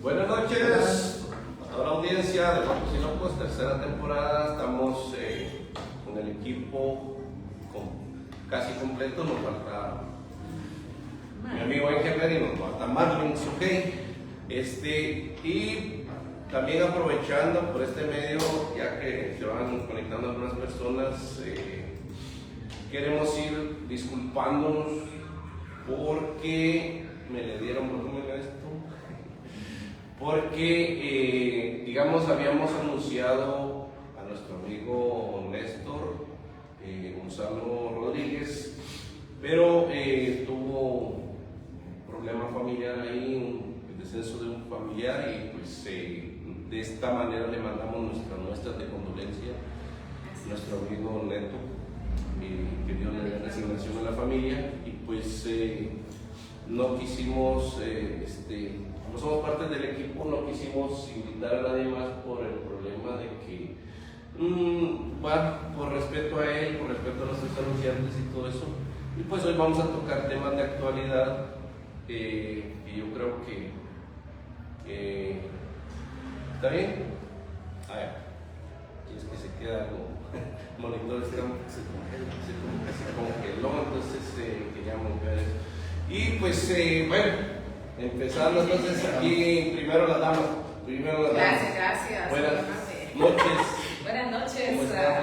Buenas noches a toda la audiencia de Guapos y Locos, tercera temporada. Estamos con el equipo casi completo. Nos falta mi amigo Ángel y nos falta Marlon Sujei. Y también aprovechando por este medio, ya que se van conectando algunas personas, queremos ir disculpándonos porque me le dieron volumen a esto. Porque, digamos, habíamos anunciado a nuestro amigo Néstor Gonzalo Rodríguez, pero tuvo un problema familiar ahí, el descenso de un familiar, y pues de esta manera le mandamos nuestras muestras de condolencia a nuestro amigo Neto, que dio la resignación a la familia, y pues no quisimos, como somos parte del equipo, no quisimos invitar a nadie más por el problema de que, por respeto a él, por respeto a nuestros anunciantes y todo eso. Y pues hoy vamos a tocar temas de actualidad que yo creo que ¿está bien? Y es que se queda algo, monitor se congeló, entonces queríamos ver eso. Y pues bueno, empezando entonces aquí, primero la dama. Gracias. Buenas noches. Buenas noches,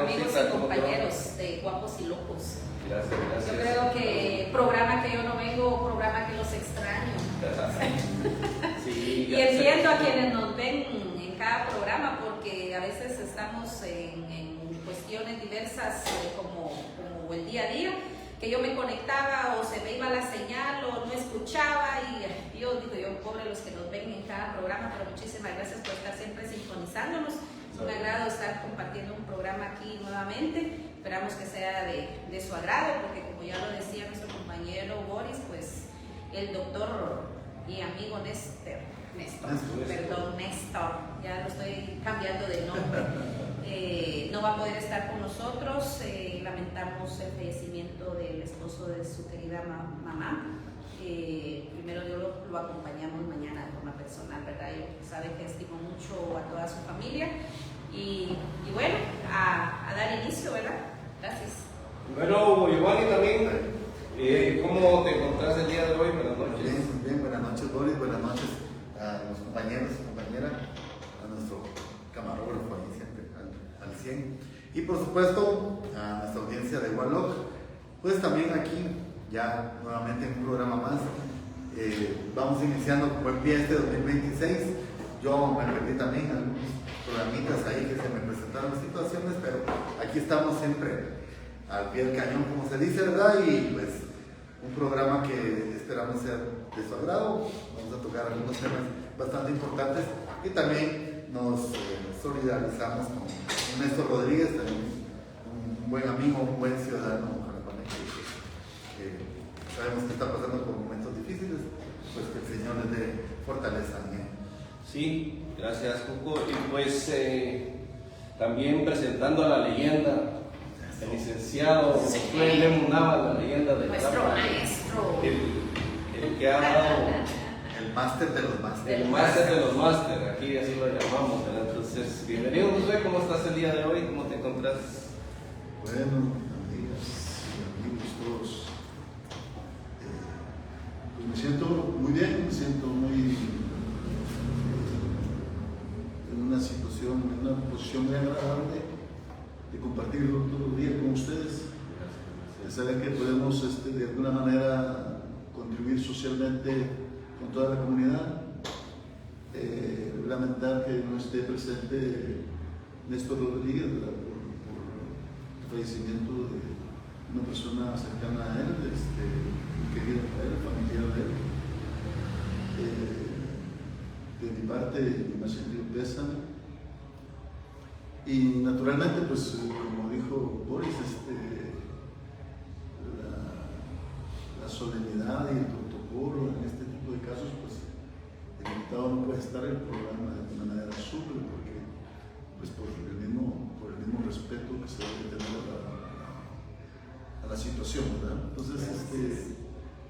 amigos y compañeros de Guapos y Locos. Gracias. Yo creo que programa que yo no vengo, programa que los extraño. Sí, y entiendo a quienes nos ven en cada programa, porque a veces estamos en cuestiones diversas como el día a día, que yo me conectaba o se me iba la señal o no escuchaba, y yo pobre los que nos ven en cada programa, pero muchísimas gracias por estar siempre sintonizándonos. Es un agrado estar compartiendo un programa aquí nuevamente. Esperamos que sea de su agrado, porque como ya lo decía nuestro compañero Boris, pues el doctor y amigo Néstor, ya lo estoy cambiando de nombre, no va a poder estar con nosotros. Lamentamos el fallecimiento del esposo de su querida mamá. Primero Dios lo acompañamos mañana de forma personal, ¿verdad? Yo sabe que estimo mucho a toda su familia. Y bueno, a dar inicio, ¿verdad? Gracias. Bueno, Giovanni también, ¿cómo te encontrás el día de hoy? Buenas noches. Bien, buenas noches, Boris, buenas noches a los compañeros y compañeras, a nuestro camarógrafo ahí siempre al 100, y por supuesto a nuestra audiencia de Wallock. Pues también aquí, ya nuevamente en un programa más, vamos iniciando con buen pie este 2026. Yo me perdí también algunos programitas ahí que se me presentaron situaciones, pero aquí estamos siempre al pie del cañón, como se dice, ¿verdad? Y pues un programa que esperamos ser de su agrado. Vamos a tocar algunos temas bastante importantes, y también nos solidarizamos con Néstor Rodríguez, también un buen amigo, un buen ciudadano, que sabemos que está pasando por momentos difíciles, pues que el Señor les dé fortaleza en él. Sí, gracias, Cuco. Y pues también presentando a la leyenda, el licenciado Josué Lemus Nava, la leyenda del nuestro maestro, el que ha dado el máster de los másteres. el máster de los máster, aquí así lo llamamos, ¿verdad? Entonces, bienvenido, Josué. ¿Cómo estás el día de hoy? ¿Cómo te encontrás? Bueno, amigas y amigos todos, pues me siento muy bien, me siento muy en una situación, en una posición muy agradable de compartirlo todos los días con ustedes, de saber que podemos de alguna manera contribuir socialmente con toda la comunidad. Lamentar que no esté presente Néstor Rodríguez, ¿verdad? Por el fallecimiento de una persona cercana a él, querido a él, familiar de él. De mi parte, mi más sentido pésame. Y naturalmente, pues como dijo Boris, la solemnidad y el protocolo en este tipo de casos, pues el invitado no puede estar en el programa de una manera súper, porque pues por el mismo respeto que se debe tener a la situación, ¿verdad? Entonces,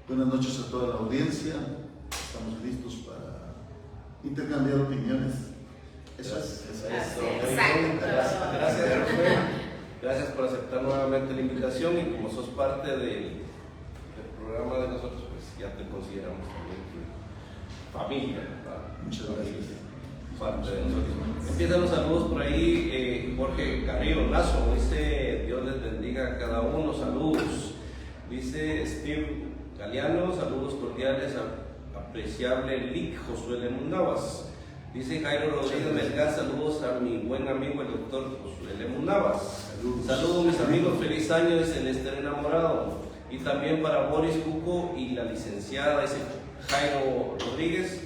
buenas noches a toda la audiencia. Estamos listos para intercambiar opiniones. Eso es. Así, exacto. Gracias, Rubén. Gracias por aceptar nuevamente la invitación, y como sos parte del programa de nosotros, pues ya te consideramos también tu familia, ¿verdad? Muchas gracias. Parte de nosotros. Empiezan los saludos por ahí. Jorge Carrillo Lazo dice: Dios les bendiga a cada uno, saludos. Dice Steve Galeano: saludos cordiales a apreciable Lic Josué Lemus Navas. Dice Jairo Rodríguez Melgar: saludos a mi buen amigo el doctor Josué Lemus Navas. Saludos mis amigos, feliz año, dice el Esther enamorado. Y también para Boris Cuco y la licenciada, dice Jairo Rodríguez.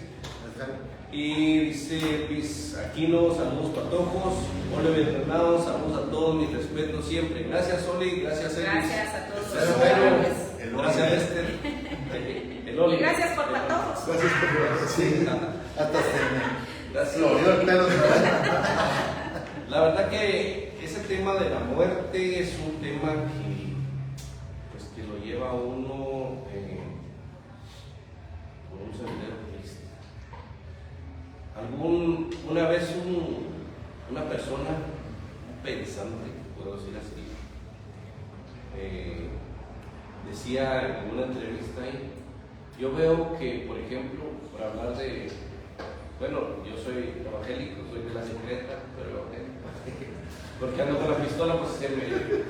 Y dice Luis Aquino: saludos patojos. Oliver Bernardo: saludos a todos, mis respetos siempre. Gracias Oli, gracias Elvis. Gracias a todos. Gracias Jairo, gracias Esther. El Oli. Y gracias por patojos. Gracias por sí. Hasta Gracias. se me olvidó el pelo. La verdad que ese tema de la muerte es un tema que, pues, que lo lleva a uno por un sendero triste. Una vez una persona, un pensante, puedo decir así, decía en una entrevista ahí: yo veo que, por ejemplo, para hablar de, bueno, yo soy evangélico, soy de la secreta, pero evangélico, porque ando con la pistola, pues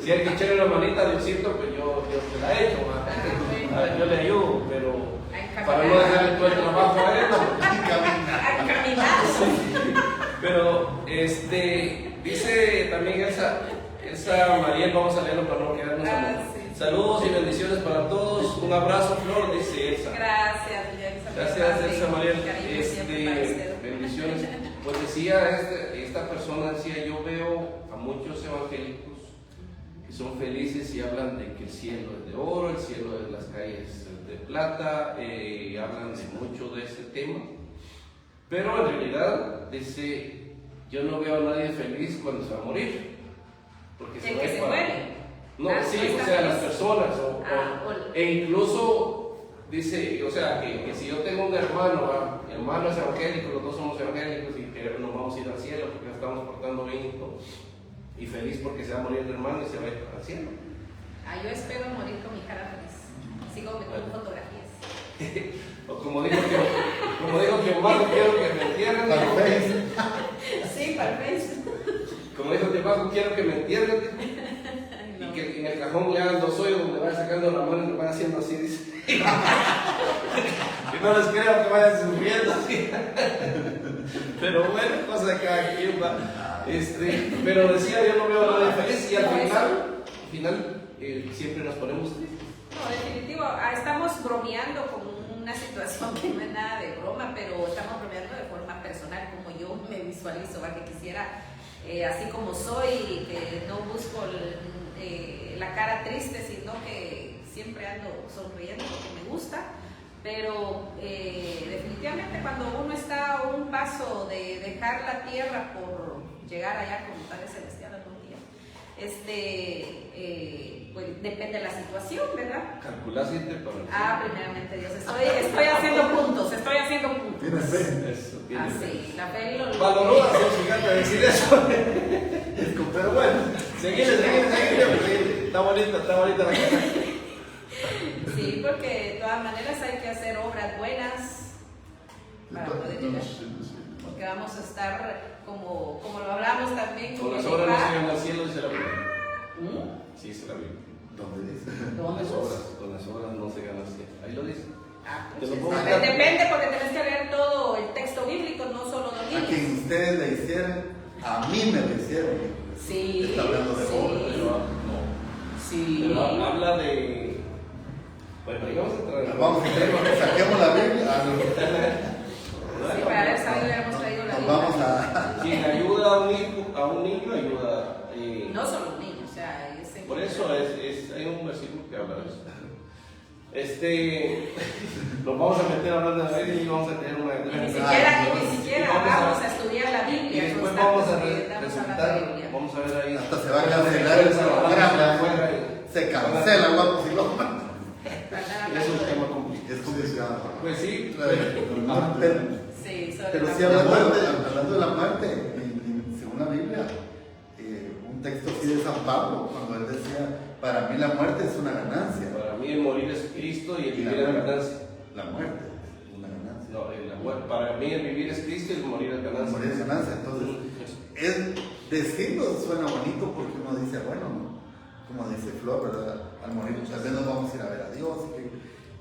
si hay que echarle una manita a Diosito, pues yo te la echo, yo le ayudo, pero para no dejarle todo el trabajo a él, Al caminar. pero dice también Elsa Mariel, vamos a leerlo para no quedarnos Sí. Saludos y bendiciones para todos, un abrazo Flor, dice Elsa. Gracias, Gracias Elsa Mariel, Cariño siempre para usted. bendiciones. Pues decía esta persona, decía: yo veo a muchos evangélicos que son felices y hablan de que el cielo es de oro, el cielo de las calles es de plata, hablan de mucho de ese tema, pero en realidad dice: yo no veo a nadie feliz cuando se va a morir, porque El que se muere. no, sí, no está o sea, feliz. las personas, o- e incluso dice, o sea, que si yo tengo un hermano, mi hermano es evangélico, los dos somos evangélicos y que nos vamos a ir al cielo porque nos estamos portando bien y todo, y feliz porque se va a morir el hermano y se va a ir al cielo. Yo espero morir con mi cara feliz. Sigo con fotografías. O como digo que Marco, quiero que me entierren. Sí, para el Facebook. Como dijo que Marco, quiero que me entierren. No. Y que en el cajón le hagan 2 hoyos donde vayan sacando la mano y le van haciendo así, dice. Y no les creo que vayan sufriendo así. Pero bueno, cosa de cada quien va. Pero decía: yo no veo a nadie feliz, y al final siempre nos ponemos tristes. No, definitivo. Estamos bromeando con una situación que no es nada de broma, pero estamos bromeando de forma personal, como yo me visualizo, que quisiera, así como soy, que no busco la cara triste, sino que siempre ando sonriendo porque me gusta. Pero definitivamente cuando uno está a un paso de dejar la tierra por llegar allá como Padre Celestial algún día, pues depende de la situación, ¿verdad? Calculas siempre para Primeramente Dios, estoy haciendo puntos, Tienes fe. eso. Tiene sí, la fe lo Valoruda, se encanta decir eso. Pero bueno, seguile. Está bonita la cosa. Sí, porque de todas maneras hay que hacer obras buenas para poder llegar. Porque vamos a estar, como lo hablamos también, Con con las el obras no Epá. se llegan al cielo, dice la Biblia. ¿Mm? Sí, dice la Biblia. ¿Dónde dice? ¿Dónde Con las obras no se gana el cielo. Ahí lo dice. Pues, Te lo pongo acá. depende, porque tenés que leer todo el texto bíblico, no solo A dominios. quien ustedes le hicieron, a mí me lo hicieron. Sí. Está hablando de Sí. obras. Sí. Pero habla de. Bueno, ahí vamos a entrar. Vamos a ver, saquemos la Biblia. Sí, para haber sabido hubiéramos traído la Nos Biblia. vamos a. Quien ayuda a un niño, ayuda. No solo un niño, o sea, es Por eso hay un versículo que habla de eso. Nos vamos a meter a hablar de la Biblia y vamos a tener una ni gran. siquiera Vamos vamos a estudiar la Y Biblia. después constante, vamos a porque estamos hablando de la Biblia. vamos a ver ahí. Hasta se va a cancelar el programa. Se cancela, guapo, si no. Es un tema complicado. Es complicado. Pues sí, Pero- Sí, sobre Pero la sí, muerte. hablando de la muerte, según la Biblia, un texto así de San Pablo, cuando él decía, para mí la muerte es una ganancia. Para mí el morir es Cristo y el Y la vivir es muerte. ganancia. La muerte es una ganancia. No, para mí el vivir es Cristo y el morir es ganancia. Morir es ganancia. Entonces, decirlo suena bonito porque uno dice, bueno, como dice Flor, ¿verdad? Al morir muchas veces nos vamos a ir a ver a Dios.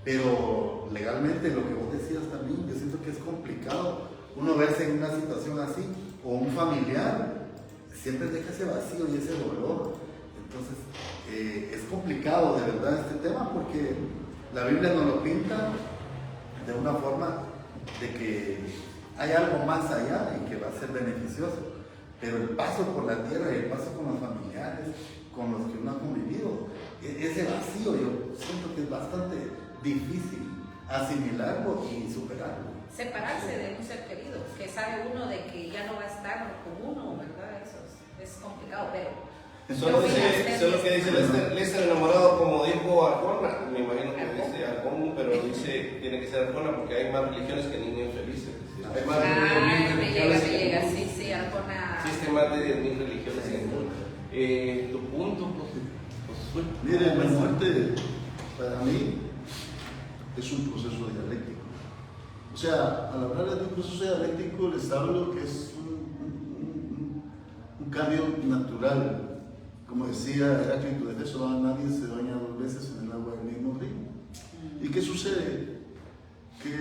Pero legalmente, lo que vos decías también, yo siento que es complicado uno verse en una situación así, o un familiar, siempre deja ese vacío y ese dolor. Entonces, es complicado de verdad este tema porque la Biblia nos lo pinta de una forma de que hay algo más allá y que va a ser beneficioso. Pero el paso por la tierra y el paso con los familiares, con los que uno ha convivido, ese vacío yo siento que es bastante difícil asimilarlo y superarlo. Separarse de un ser querido, que sabe uno de que ya no va a estar con uno, ¿verdad? Eso es complicado, pero... Solo lo que dice Lester enamorado, como dijo Arjona, me imagino que dice Arjona, pero dice tiene que ser Arjona porque hay más religiones que niños felices. Hay más de 10.000 me religiones. llega, sí, Arjona. Existen más de 10.000 religiones en el mundo. Tu punto, pues, Miren, la muerte para mí es un proceso dialéctico. O sea, al hablar de un proceso dialéctico les hablo que es un cambio natural. Como decía Heráclito de Éfeso, nadie se baña 2 veces en el agua del mismo río. ¿Y qué sucede? Que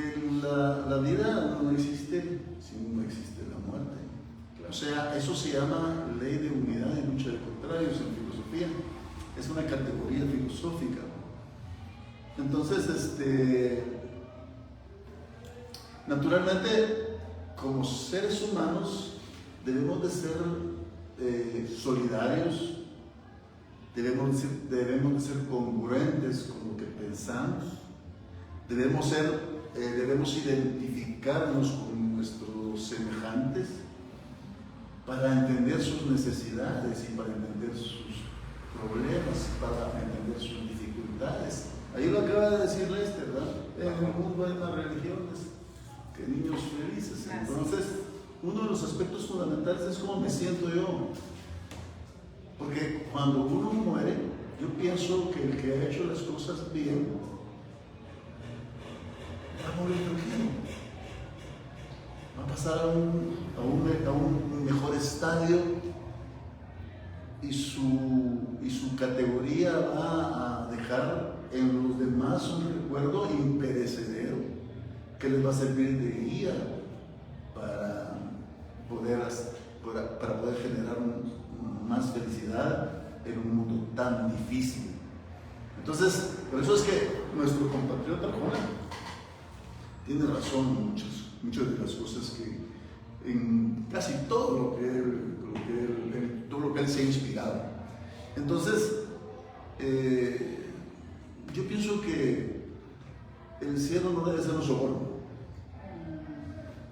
la vida no existe si no existe la muerte. O sea, eso se llama ley de unidad y lucha de contrarios en filosofía. Es una categoría filosófica. Entonces, naturalmente, como seres humanos, debemos de ser solidarios, debemos de ser congruentes con lo que pensamos, debemos identificarnos con nuestros semejantes para entender sus necesidades y para entender sus problemas, para entender sus dificultades. Ahí lo acaba de decir Lester, ¿verdad? En el mundo hay más religiones que niños felices. Entonces, uno de los aspectos fundamentales es cómo me siento yo. Porque cuando uno muere, yo pienso que el que ha hecho las cosas bien va a morir tranquilo. Va a pasar a un mejor estadio y su categoría va a dejar en los demás un recuerdo imperecedero que les va a servir de guía para poder generar más felicidad en un mundo tan difícil. Entonces, por eso es que nuestro compatriota Arjona tiene razón en muchas de las cosas que en casi todo lo que él se ha inspirado. Entonces, yo pienso que el cielo no debe ser un soborno,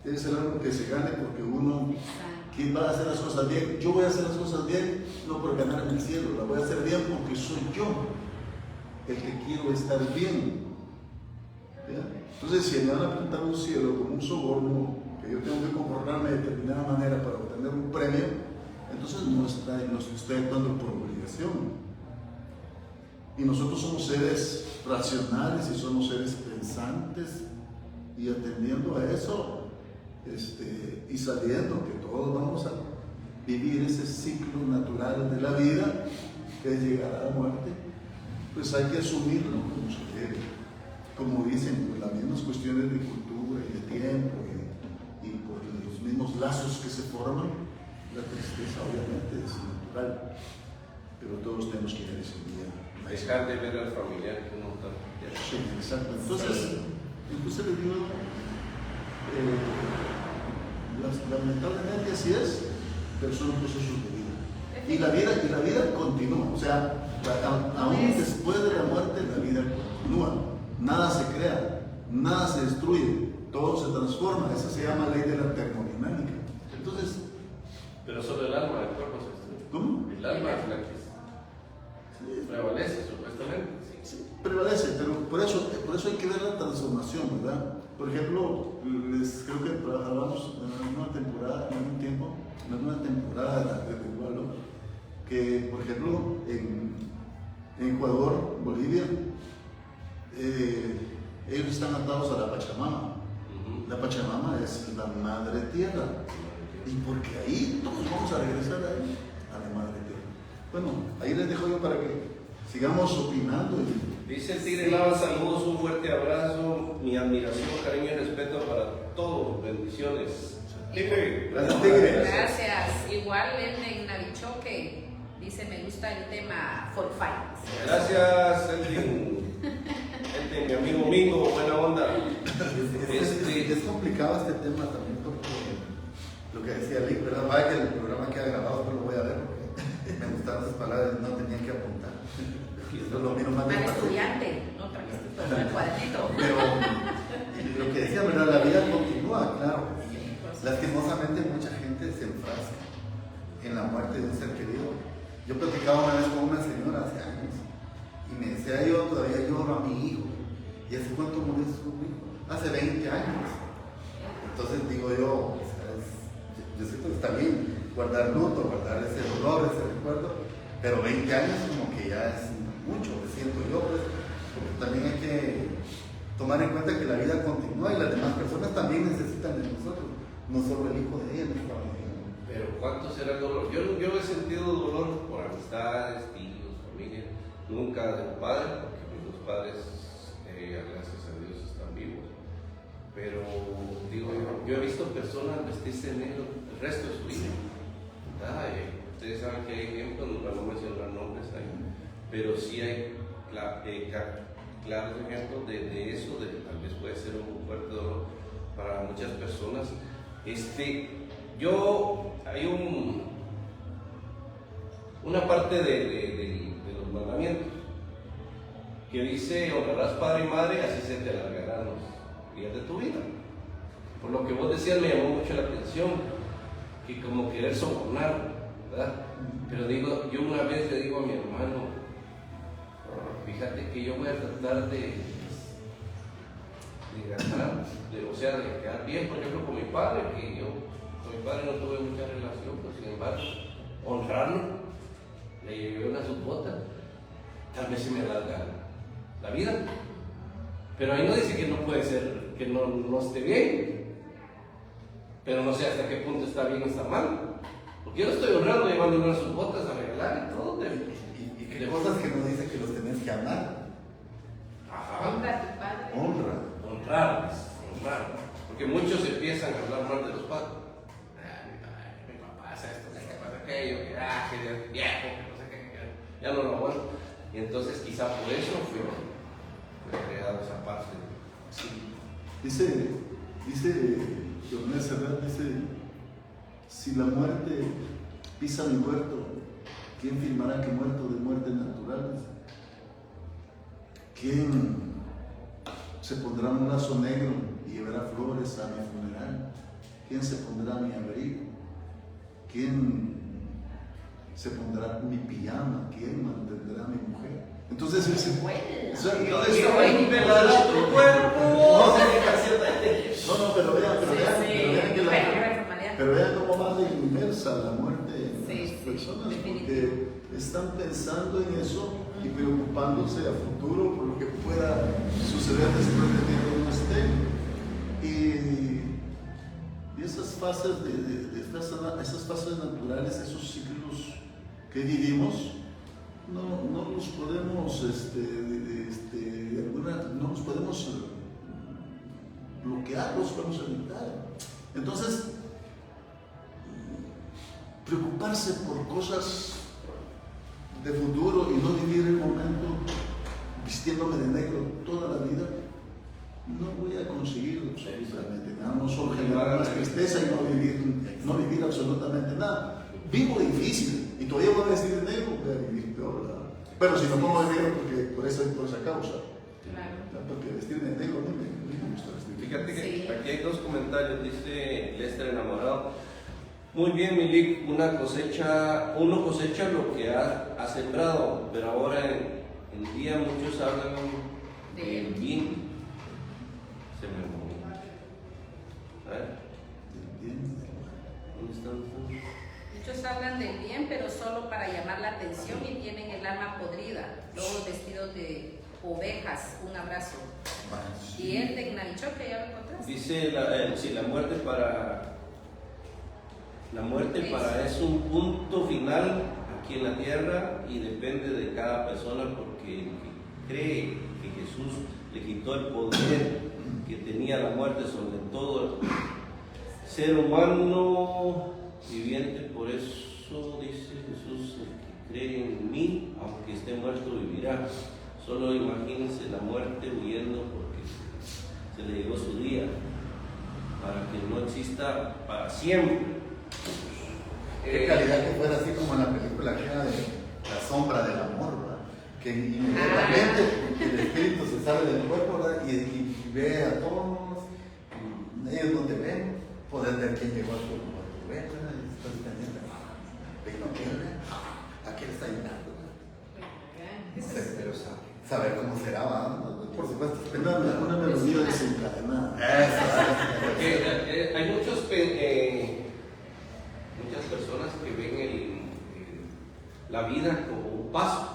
debe ser algo que se gane porque uno que va a hacer las cosas bien. Yo voy a hacer las cosas bien no por ganarme el cielo, la voy a hacer bien porque soy yo el que quiero estar bien. ¿Ya? Entonces, si me van a pintar un cielo como un soborno, que yo tengo que comportarme de determinada manera para obtener un premio, entonces no estoy actuando por obligación. Y nosotros somos seres racionales y somos seres pensantes, y atendiendo a eso, y sabiendo que todos vamos a vivir ese ciclo natural de la vida, que es llegar a la muerte, pues hay que asumirlo como se debe. Como dicen, por las mismas cuestiones de cultura y de tiempo y por los mismos lazos que se forman, la tristeza obviamente es natural, pero todos tenemos que ir a ese día. Dejar de ver al familiar que no está. Sí, exacto. Entonces les digo, lamentablemente así es, pero son procesos de vida. Y la vida continúa, o sea, aún después de la muerte la vida continúa. Nada se crea, nada se destruye, todo se transforma. Esa se llama ley de la termodinámica. Entonces, Pero solo el alma del cuerpo se destruye. ¿cómo? El alma es la que prevalece, supuestamente. Sí, prevalece, pero por eso hay que ver la transformación, ¿verdad? Por ejemplo, creo que hablamos una temporada de Wallock, que por ejemplo en Ecuador, Bolivia, ellos están atados a la Pachamama. La Pachamama es la madre tierra. Y porque ahí todos vamos a regresar ahí, a la madre tierra. Bueno, ahí les dejo yo para que sigamos opinando. Dice el Tigre Lava, saludos, un fuerte abrazo, mi admiración, cariño y respeto para todos. Bendiciones. Tigre, Gracias, Tigre. Gracias. Igual en Navichoque dice, me gusta el tema for finance. Gracias, Elvin. Mi amigo Mingo, buena onda. Es complicado este tema también porque lo que decía Lick, ¿verdad? Vaya que el programa queda grabado, pero lo voy a ver porque me gustaron esas palabras, no tenían que apuntar. Eso lo miro más Para despacio. estudiante, no trajiste todo el cuadernito. Pero lo que decía, ¿verdad? La vida continúa, claro. Lastimosamente mucha gente se enfrasca en la muerte de un ser querido. Yo platicaba una vez con una señora hace años y me decía, yo todavía lloro a mi hijo. ¿Y hace cuánto murió su hijo? Hace 20 años. Entonces digo yo, yo siento que está bien guardar luto, guardar ese dolor, ese recuerdo, pero 20 años como que ya es mucho, me siento yo, pues, porque también hay que tomar en cuenta que la vida continúa y las demás personas también necesitan de nosotros, no solo el hijo de ella, nuestra familia. Pero ¿cuánto será el dolor? Yo he sentido dolor por amistades, tíos, familia, nunca de mi padre, porque mis dos padres, gracias a Dios, están vivos. Pero digo, yo he visto personas vestirse de negro el resto de su vida. Ustedes saben que hay ejemplos, para no mencionar nombres ahí, pero sí hay claros ejemplos de eso, de que tal vez puede ser un fuerte dolor para muchas personas. Hay una parte de los mandamientos que dice: honrarás padre y madre, así se te alargarán los días de tu vida. Por lo que vos decías, me llamó mucho la atención, que como querer sobornar, ¿verdad? Pero digo, yo una vez le digo a mi hermano, fíjate que yo voy a tratar de ganar, de quedar bien, por ejemplo, con mi padre, que yo con mi padre no tuve mucha relación, pero sin embargo, honrarlo, le llevé una sus botas, tal vez se me alarga la vida. Pero ahí no dice que no puede ser, que no esté bien, pero no sé hasta qué punto está bien o está mal. Porque yo lo estoy honrando, llevándole unas sus botas a regalar y todo. Y que cosas que no dice que los tenés que amar. Ajá. Honra a tu padre. Honra. Honrar. Porque muchos empiezan a hablar mal de los padres. Mi papá hace esto, que pasa aquello, que es viejo, que no sé qué, que ya no lo aguanto. Y entonces quizá por eso fue creado esa parte. Sí. Dice Leonel Serrat, dice, si la muerte pisa mi huerto, ¿quién firmará que muerto de muerte natural? ¿Quién se pondrá un lazo negro y llevará flores a mi funeral? ¿Quién se pondrá mi abrigo? ¿Quién se pondrá mi pijama? ¿Quién mantendrá a mi mujer? Entonces dice, tu cuerpo. Pero vean cómo va de inmersa la muerte en Sí, las sí, personas, definitivo. porque están pensando en eso y preocupándose a futuro por lo que pueda suceder después de que no estén. Y esas fases esas fases naturales, esos ciclos que vivimos, no los podemos no los podemos bloquear, los podemos evitar. Entonces, preocuparse por cosas de futuro y no vivir el momento vistiéndome de negro toda la vida, no voy a conseguir absolutamente nada, no solo generar más tristeza y no vivir absolutamente nada. Vivo difícil y todavía voy a vestir de negro, voy a vivir peor, ¿verdad? Pero si no pongo de negro, porque por esa causa, porque vestir de negro no me gusta vestir. Fíjate que Sí. aquí hay dos comentarios, dice Lester Enamorado. Muy bien, Milik, uno cosecha lo que ha sembrado, pero ahora en día muchos hablan del bien. Se me movió. ¿Dónde están? Muchos hablan del bien, pero solo para llamar la atención y tienen el alma podrida, todos vestidos de ovejas. Un abrazo. Y él de Ignavichoque, ¿ya lo encontraste? Dice si la muerte para es un punto final aquí en la tierra y depende de cada persona, porque el que cree que Jesús le quitó el poder que tenía la muerte sobre todo el ser humano viviente, por eso dice Jesús: el que cree en mí, aunque esté muerto, vivirá. Solo imagínense la muerte huyendo porque se le llegó su día, para que no exista para siempre. Qué calidad que fuera así como en la película que era de La sombra del amor, ¿verdad? Que inmediatamente el espíritu se sale del cuerpo, ¿verdad? Y ve a todos, y ellos no te ven, pueden ver quién llegó a tu cuerpo, ¿verdad? Y estás pendiente, aquel está llorando, ¿verdad? Pero saber cómo será, ¿verdad? Por supuesto, Una melodía desencadenada. Porque hay muchas personas que ven la vida como un paso,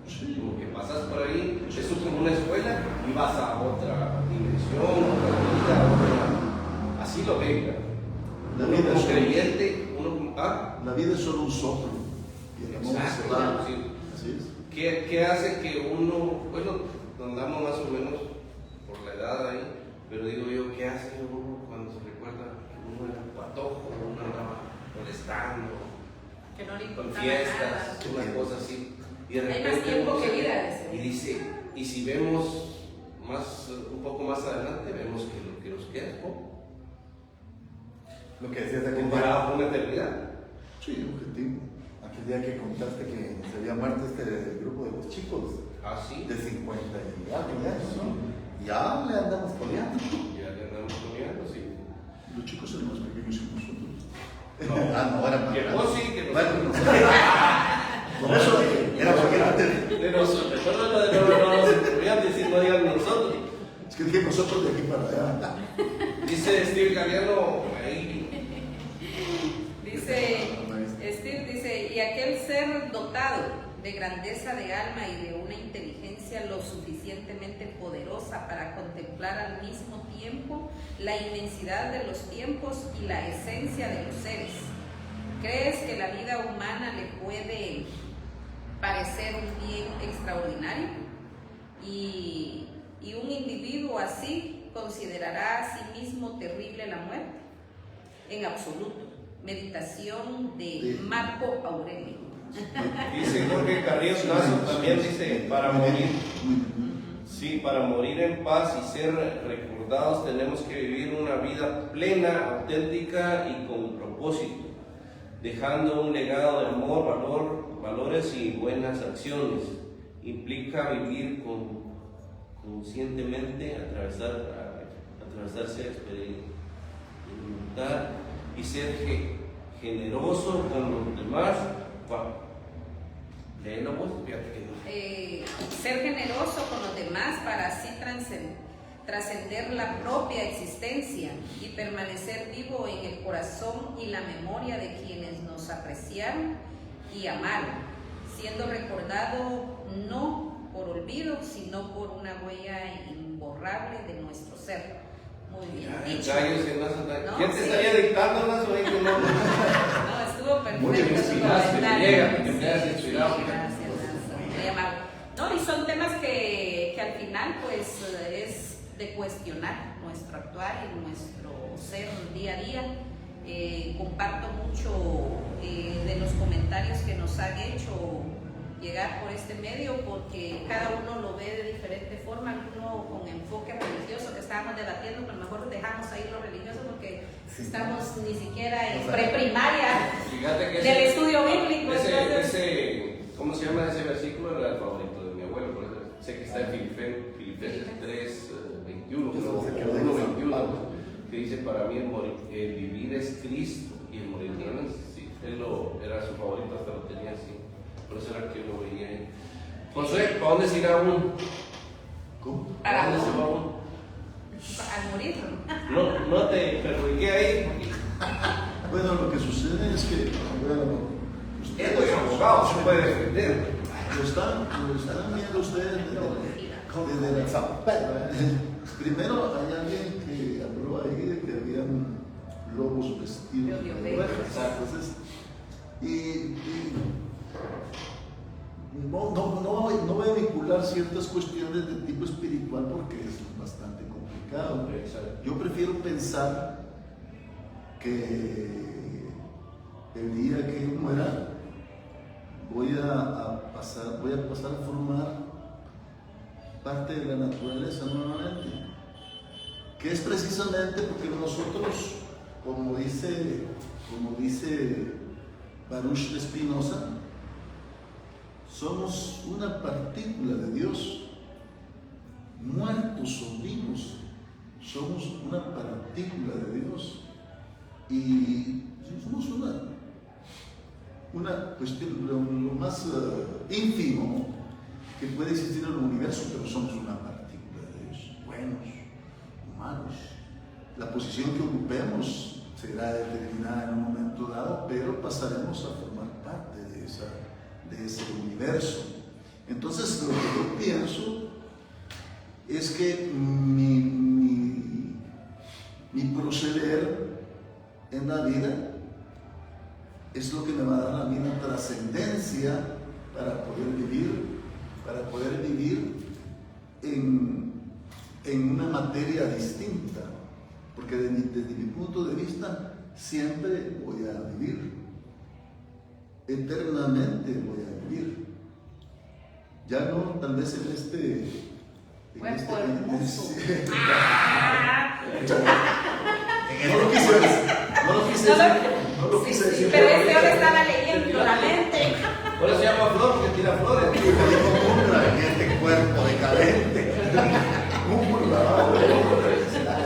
¿sí? Como que pasas por ahí, es como una escuela y vas a otra dimensión, otra vida, así lo ven. La vida como es creyente, La vida es solo un soplo y el amor se va. sí. Así es. ¿Qué hace que uno, bueno, andamos más o menos por la edad ahí, pero digo yo, ¿qué hace uno cuando se recuerda que uno era patojo, uno andaba molestando, Que no le con importaba fiestas, nada. una cosa así? Y de Hay repente más tiempo uno que se- vida, dice. y dice, y si vemos un poco más adelante, vemos que lo que nos queda es poco, Lo que decías de aquel día, comparado con una eternidad. Sí, objetivo. aquel día que contaste que se había muerto el grupo de los chicos Así, de 50 y algo años, ¿no? Ya le andamos coleando. ya le andamos comiendo, sí. Los chicos eran más pequeños que nosotros. No, era más Que grande. vos sí, que Bueno, nosotros. Por eso era porque era De nosotros, no nos incluían, decir, no digan nosotros. es que dije nosotros de aquí para allá. Dice Steve Galeano, ahí, Steve dice, y aquel ser dotado de grandeza de alma y de una inteligencia lo suficientemente poderosa para contemplar al mismo tiempo la inmensidad de los tiempos y la esencia de los seres. ¿Crees que la vida humana le puede parecer un bien extraordinario? Y un individuo así considerará a sí mismo terrible la muerte. En absoluto. Meditación de Marco Aurelio. Dice Jorge Carrillo Nazo, también dice, para morir. Sí, para morir en paz y ser recordados tenemos que vivir una vida plena, auténtica y con propósito, dejando un legado de amor, valores y buenas acciones. Implica vivir conscientemente, atravesarse, experimentar y ser generoso con los demás. Léelo vos, fíjate que no. Ser generoso con los demás para así trascender la propia existencia y permanecer vivo en el corazón y la memoria de quienes nos apreciaron y amaron, siendo recordado no por olvido, sino por una huella imborrable de nuestro ser. Muy bien dicho. ¿No? ¿Quién te Sí. estaría dictando las o No, estuvo perfecto. Mucho que su inspiraste, comentario. llega, que me has Sí, inspirado. sí, gracias, muy amable. No, y son temas que al final pues es de cuestionar nuestro actuar y nuestro ser día a día. Comparto mucho de los comentarios que nos han hecho llegar por este medio, porque cada uno lo ve de diferente forma, alguno con enfoque religioso, que estábamos debatiendo, pero mejor dejamos ahí lo religioso porque estamos ni siquiera en preprimaria Fíjate que del estudio bíblico. ¿cómo se llama ese versículo? Era el favorito de mi abuelo, por eso sé que está en Filipenses 3, 21, Eso se quedó 1:21, que dice, para mí el vivir es Cristo y el morir es ganancia. Sí, era su favorito, hasta lo tenía así, por eso era que yo lo veía ahí. José, ¿para dónde se irá uno? ¿Cómo? ¿Para dónde se va uno? Al morir. No te perjudiqué ahí. Bueno, lo que sucede es que, bueno, Él es abogado, se puede defender. lo están viendo ustedes desde la zapata. Primero hay alguien que habló ahí de que habían lobos vestidos de ovejas. Entonces, y no voy a vincular ciertas cuestiones de tipo espiritual porque es bastante complicado. Yo prefiero pensar que el día que yo muera voy a pasar a formar parte de la naturaleza nuevamente, que es precisamente porque nosotros, como dice Baruch de Spinoza, somos una partícula de Dios, muertos o vivos, somos una partícula de Dios y somos una cuestión, lo más ínfimo que puede existir en el universo, pero somos una partícula de Dios, buenos, humanos. La posición que ocupemos será determinada en un momento dado, pero pasaremos a formar parte de ese universo. Entonces, lo que yo pienso es que mi proceder en la vida es lo que me va a dar a mí una trascendencia para poder vivir en una materia distinta, porque desde mi punto de vista siempre voy a vivir, eternamente voy a vivir, ya no tal vez en este Cuerpo hermoso. No lo quise decir. Pero este ahora estaba leyendo la mente. Por eso se llama flor, porque tira flores. En este cuerpo decadente.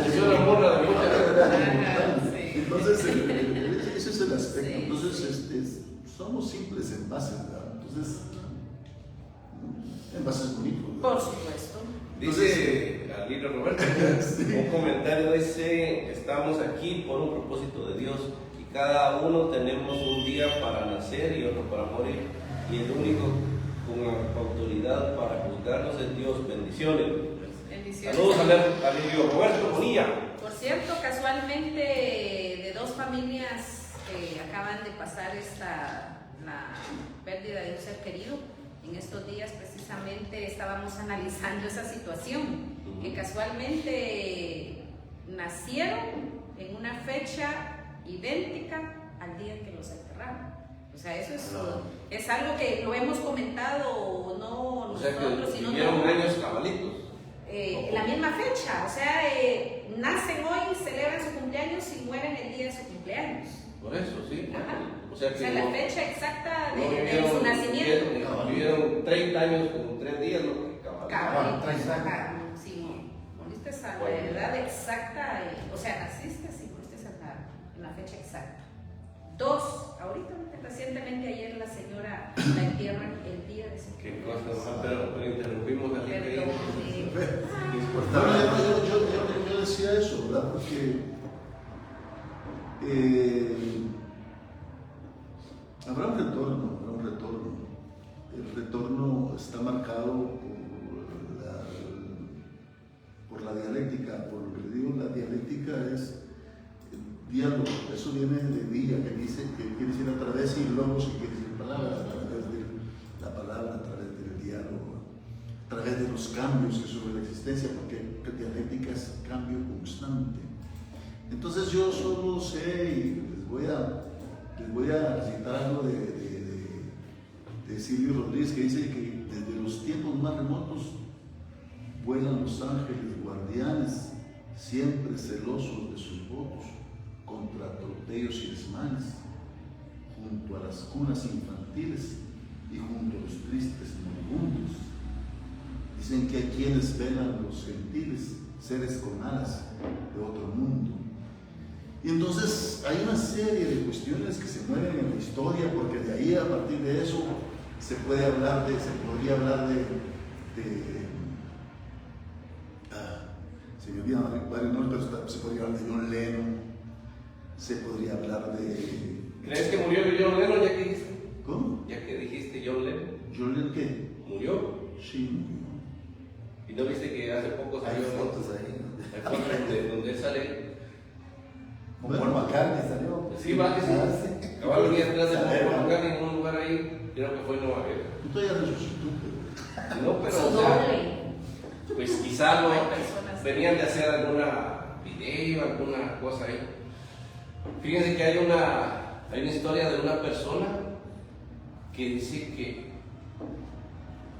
Es una burla de muchas. Entonces, ese es el aspecto. Entonces, somos simples envases, ¿verdad? Entonces, envases bonitos, ¿verdad? Por supuesto. Dice al libro Roberto, un comentario dice: estamos aquí por un propósito de Dios y cada uno tenemos un día para nacer y otro para morir, y el único con autoridad para juzgarnos es Dios. Bendiciones. Bendiciones. Saludos al libro Roberto Bonilla. Por cierto, casualmente de dos familias que acaban de pasar la pérdida de un ser querido. En estos días precisamente estábamos analizando esa situación, que casualmente nacieron en una fecha idéntica al día en que los enterraron. O sea, eso es algo que lo hemos comentado, no O sea nosotros, que sino vivieron no, años cabalitos. la misma fecha. O sea, nacen hoy, celebran su cumpleaños y mueren el día de su cumpleaños. Por eso, sí. Ajá. O sea que la no- fecha exacta no de su nacimiento. Vivieron 30 años con 3 días, lo que cabalitos. Cabalitos, ajá. Sí, moriste a la edad exacta, o sea, naciste, sí, moriste en la fecha exacta. Dos, ahorita, recientemente, ayer la señora la entierran el día de su Qué cumpleaños. cosa, pero interrumpimos al Perdón, Yo decía eso, ¿verdad? Porque habrá un retorno. El retorno está marcado por la dialéctica, por lo que le digo, la dialéctica es diálogo, eso viene de día, que quiere decir a través, y logos, que quiere decir palabras, a través de la palabra, a través del diálogo, a través de los cambios que sobre la existencia, porque la dialéctica es cambio constante. Entonces yo solo sé, y les voy a citar algo de Silvio Rodríguez, que dice que desde los tiempos más remotos vuelan los ángeles guardianes, siempre celosos de sus votos, contra atropellos y desmanes, junto a las cunas infantiles y junto a los tristes moribundos. Dicen que hay quienes velan los gentiles, seres con alas de otro mundo. Y entonces hay una serie de cuestiones que se mueven en la historia, porque de ahí, a partir de eso, se podría hablar de se me olvidan varios nombres, pero se podría hablar de John Lennon, se podría hablar de... ¿Crees que murió John Lennon ya que dijiste? ¿Cómo? Ya que dijiste John Lennon. ¿John Lennon qué? ¿Murió? Sí. ¿Y no viste que hace poco Hay salió fotos ahí, ¿no? hay fotos donde él sale? Con Paul McCartney salió. Sí, va que sí. Ah, sí. Cabal venía atrás de Saber, Paul ¿no? McCartney en un lugar ahí, creo que fue en Nueva York. Tú todavía resucitó, pero... No, pero Su o sea, doble. pues quizá no Hay personas- venían de hacer alguna video, alguna cosa ahí. Fíjense que hay una historia de una persona que dice que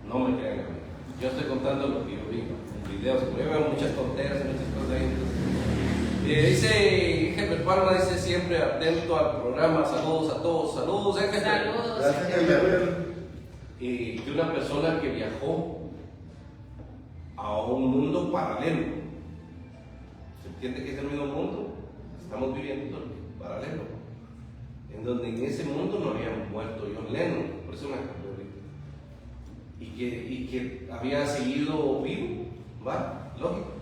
no me crean a mí. Yo estoy contando lo que yo vi en videos, como yo veo muchas tonteras y muchas cosas ahí. Dice Jefe Palma, dice siempre atento al programa, saludos a todos, saludos, Jefe. Saludos. Gracias, Jefe. De una persona que viajó a un mundo paralelo. ¿Se entiende que es el mismo mundo? Estamos viviendo paralelo. En donde en ese mundo no había muerto John Lennon, por eso me acordé ahorita. Y que había seguido vivo, ¿va? Lógico.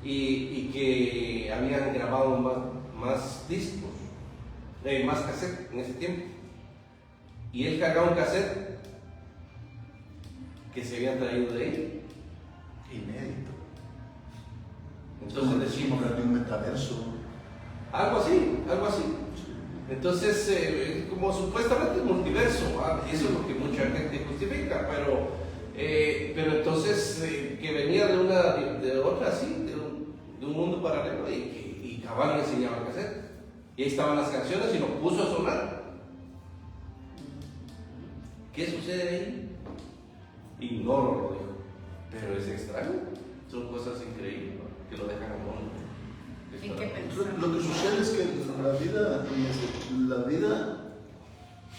Y que habían grabado más discos, más cassette en ese tiempo. Y él cargaba un cassette que se habían traído de ahí. Inédito. Entonces decimos, Como un metaverso. algo así, algo así. Entonces, como supuestamente el multiverso, ¿va? Eso es lo que mucha gente justifica, pero entonces que venía de otra, sí, de un mundo paralelo y cabal le enseñaba el cassette. Y ahí estaban las canciones y lo puso a sonar. ¿Qué sucede ahí? Ignoro, lo dijo. Pero es extraño, son cosas increíbles, ¿no? Que lo dejan a uno. ¿En qué pensar? Lo que sucede es que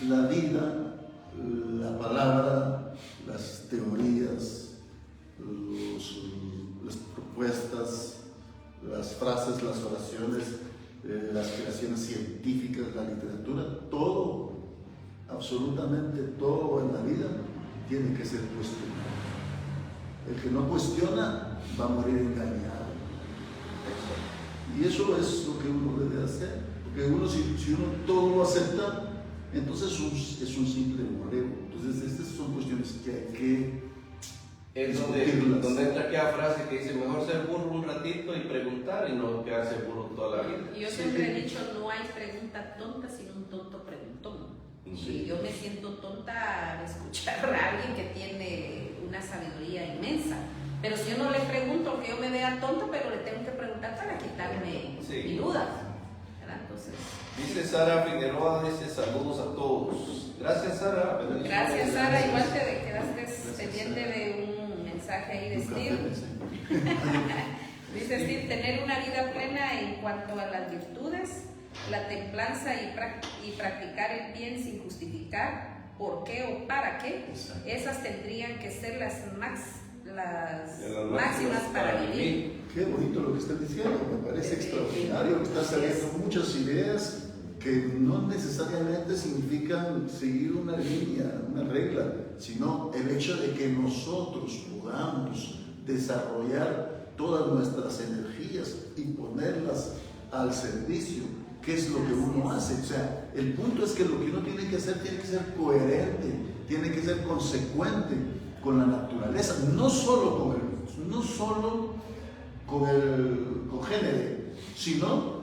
la vida, la palabra, las teorías, las propuestas, las frases, las oraciones, las creaciones científicas, la literatura, todo, absolutamente todo en la vida tiene que ser cuestionado. El que no cuestiona va a morir engañado. Y eso es lo que uno debe hacer. Porque uno, si uno todo lo acepta, entonces es un simple borrego. Entonces, estas son cuestiones que hay que Es discutirlas. donde entra aquella frase que dice, mejor ser burro un ratito y preguntar y no quedarse burro toda la vida. Yo siempre he dicho, no hay pregunta tonta, sino un tonto preguntón. Sí. Y yo me siento tonta al escuchar a alguien que tiene una sabiduría inmensa. Pero si yo no le pregunto, aunque yo me vea tonta, pero le tengo que preguntar para quitarme Sí. mi duda. ¿Verdad? Entonces, Dice Sara Figueroa, dice saludos a todos. Gracias, Sara. Bendiciones. gracias Sara, igual te quedaste pendiente de un mensaje ahí de Un café, Steve. sí. Dice Steve, tener una vida plena en cuanto a las virtudes, la templanza y practicar el bien sin justificar por qué o para qué, Exacto. esas tendrían que ser las Las máximas para vivir. Qué bonito lo que estás diciendo, me parece extraordinario. Estás saliendo muchas ideas que no necesariamente significan seguir una línea, una regla, sino el hecho de que nosotros podamos desarrollar todas nuestras energías y ponerlas al servicio, que es lo que uno hace. O sea, el punto es que lo que uno tiene que hacer tiene que ser coherente, tiene que ser consecuente con la naturaleza, no solo con el congénere, sino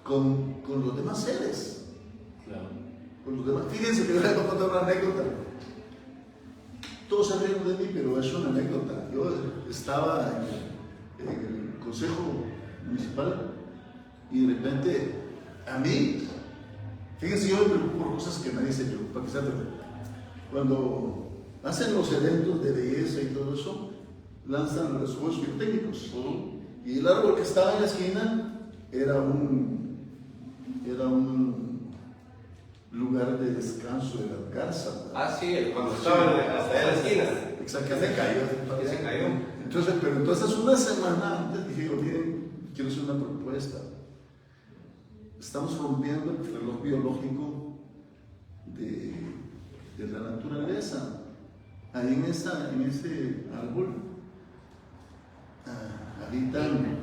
con los demás seres. Claro. Con los demás. Fíjense que yo les voy a contar una anécdota. Todos se ríen de mí, pero es una anécdota. Yo estaba en el consejo municipal y de repente a mí, fíjense, yo me preocupo por cosas que nadie se preocupa, que sean cuando hacen los eventos de belleza y todo eso, lanzan los juegos pirotécnicos. Y el árbol que estaba en la esquina era un lugar de descanso de las garzas. Ah, sí, cuando estaban hasta allá en la esquina. Exacto. Que se cayó. Que se cayó. Entonces una semana antes dije, miren, quiero hacer una propuesta. Estamos rompiendo el reloj biológico de la naturaleza. Ahí en ese árbol habitan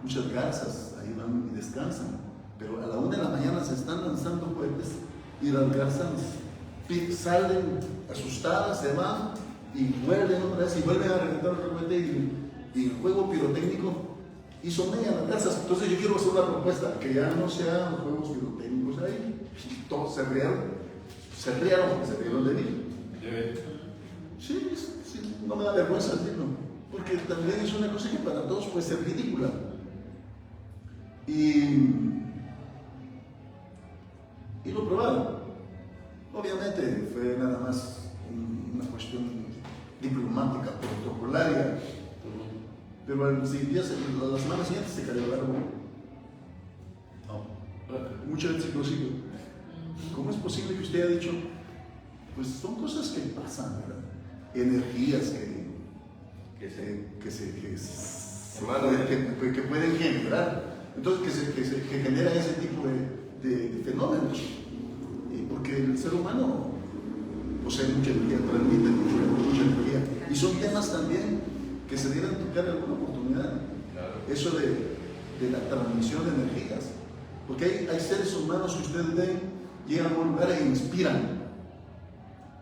muchas garzas, ahí van y descansan. pero a la 1 de la mañana se están lanzando cohetes y las garzas salen asustadas, se van y vuelven otra vez y vuelven a reventar otro cohete y el juego pirotécnico hizo media las garzas. Entonces yo quiero hacer una propuesta, que ya no se hagan juegos pirotécnicos ahí. Todos se rieron porque se rieron de mí. Sí, no me da vergüenza decirlo, porque también es una cosa que para todos puede ser ridícula. Y lo probaron. Obviamente fue nada más una cuestión diplomática, protocolaria, pero al siguiente día, la semana siguiente se cayó el árbol. Mucha gente se consiguió. ¿Cómo es posible que usted haya dicho? Pues son cosas que pasan, ¿verdad? Energías que pueden generar. Entonces, que genera ese tipo de fenómenos. Porque el ser humano posee mucha energía, transmite mucha energía. Y son temas también que se deben tocar en alguna oportunidad. Claro. Eso de la transmisión de energías. Porque hay seres humanos que ustedes ven, llegan a un lugar e inspiran.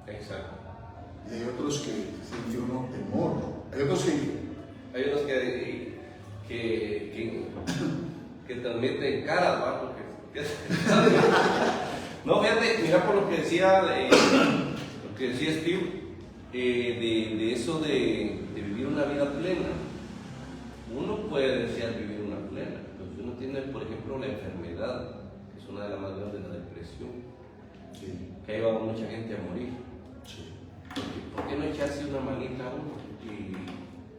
Exacto. Y hay otros que sienten un temor. Hay otros Hay unos que transmiten caras, ¿va? Porque no, fíjate, mira por lo que decía Steve, de eso de vivir una vida plena. Uno puede desear vivir una plena, pero si uno tiene, por ejemplo, la enfermedad, que es una de las más grandes, la depresión, que ha llevado a mucha gente a morir. ¿Por qué no echarse una manita a uno? Y,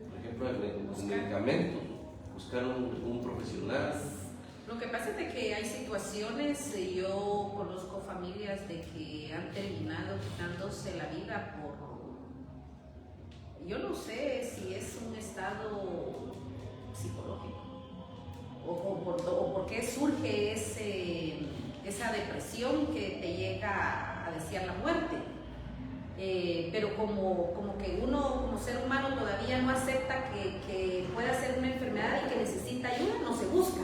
por ejemplo, con medicamentos, buscar un profesional. Lo que pasa es de que hay situaciones, yo conozco familias de que han terminado quitándose la vida por, yo no sé si es un estado psicológico o por qué surge esa depresión que te llega a desear la muerte. Pero como que uno como ser humano todavía no acepta que pueda ser una enfermedad y que necesita ayuda, no se busca.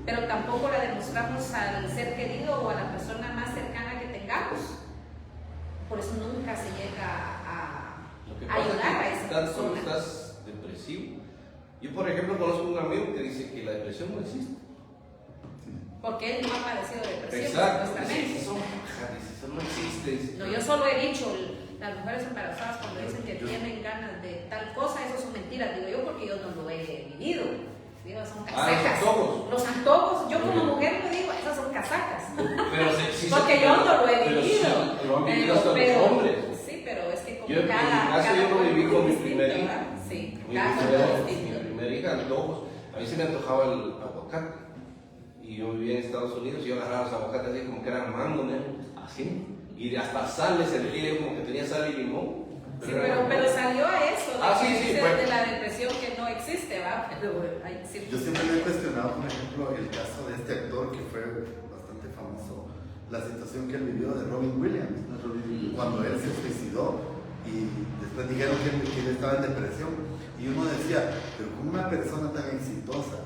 Pero tampoco la demostramos al ser querido o a la persona más cercana que tengamos. Por eso nunca se llega a ayudar a esa persona. Estás depresivo. Yo, por ejemplo, conozco un amigo que dice que la depresión no existe. Porque él no ha padecido de depresión. Exacto. Supuestamente. Eso no existe. No, yo solo he dicho, las mujeres embarazadas cuando dicen que tienen ganas de tal cosa, eso son mentiras, digo yo, porque yo no lo he vivido. Digo, son casacas. Los antojos, yo como mujer me digo, esas son casacas. Pero sí, porque yo no lo he vivido. Pero lo han vivido hasta los hombres. Sí, pero es que como yo, yo lo viví con mi primera hija. Sí, mi primera hija, antojos. A mí se me antojaba el aguacate. Y yo vivía en Estados Unidos y yo agarraba los aguacates así como que eran mango, ¿no? Así. Y hasta sal les servía, como que tenía sal y limón. Sí, pero salió a eso, de la depresión que no existe, ¿va? Yo siempre me he cuestionado, por ejemplo, el caso de este actor que fue bastante famoso, la situación que él vivió de Robin Williams, cuando él se suicidó y después dijeron que él estaba en depresión. Y uno decía, pero como una persona tan exitosa,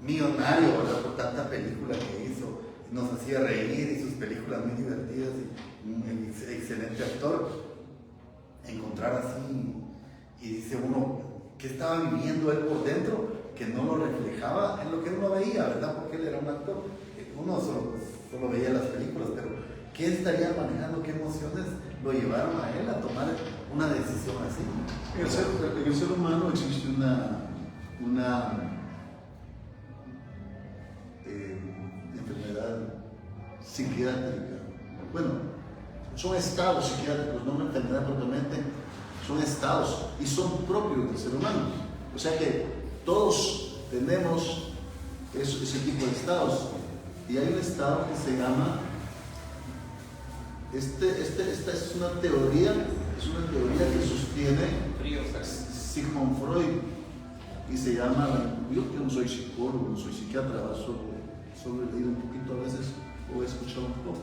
millonario, ¿verdad? Por tanta película que hizo, nos hacía reír y sus películas muy divertidas y un excelente actor, encontrar así, y dice uno, ¿qué estaba viviendo él por dentro? Que no lo reflejaba en lo que uno veía, ¿verdad? Porque él era un actor, uno solo veía las películas, pero ¿qué estaría manejando? ¿Qué emociones lo llevaron a él a tomar una decisión así? En el ser humano existe una enfermedad psiquiátrica. Bueno, son estados psiquiátricos, no una enfermedad propiamente, son estados y son propios del ser humano. O sea que todos tenemos ese tipo de estados. Y hay un estado que se llama, esta es una teoría que sostiene Sigmund Freud y se llama, yo que no soy psicólogo, no soy psiquiatra, solo he leído un poquito a veces o he escuchado un poco.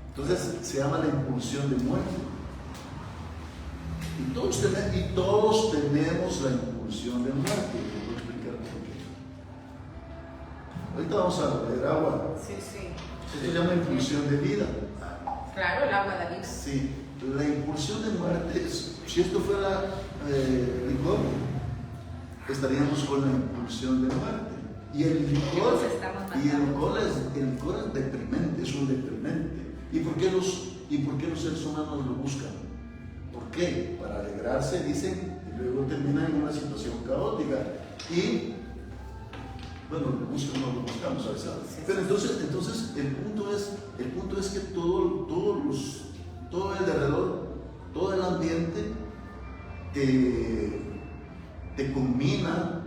Entonces se llama la impulsión de muerte. Y todos tenemos la impulsión de muerte. Te puedo explicar por qué. Ahorita vamos a ver agua. Sí, sí. Esto se llama impulsión de vida. Claro, el agua de la vida. Sí, la impulsión de muerte, si esto fuera licor, estaríamos con la impulsión de muerte. Y el licor, el licor es deprimente, es un deprimente. ¿Y por qué los seres humanos lo buscan? ¿Por qué? Para alegrarse, dicen, y luego terminan en una situación caótica. Y bueno, lo buscan, no lo buscamos, ¿sabes? Pero entonces el punto es que todo el derredor, todo el ambiente te combina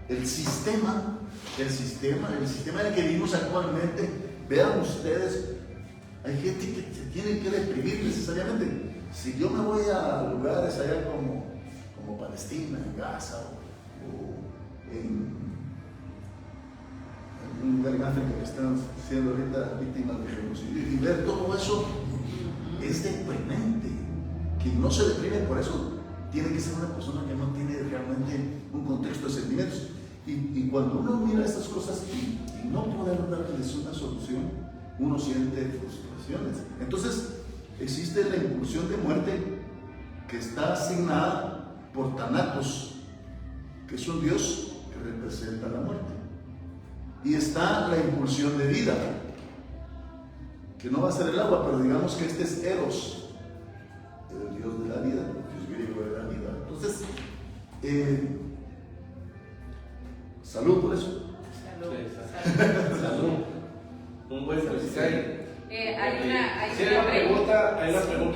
el sistema en el que vivimos actualmente. Vean ustedes, hay gente que se tiene que deprimir necesariamente. Si yo me voy a lugares allá como Palestina, en Gaza o en un lugar en África que están siendo ahorita víctimas de genocidio, y ver todo eso es deprimente. Quien no se deprime por eso tiene que ser una persona que no tiene realmente un contexto de sentimientos. Y cuando uno mira estas cosas y no poder darles una solución, uno siente frustraciones. Entonces existe la impulsión de muerte que está asignada por Thanatos, que es un dios que representa la muerte. Y está la impulsión de vida, que no va a ser el agua, pero digamos que este es Eros, el dios de la vida, el dios griego de la vida. Entonces, salud por eso. Salud. Un buen pescay. Hay una pregunta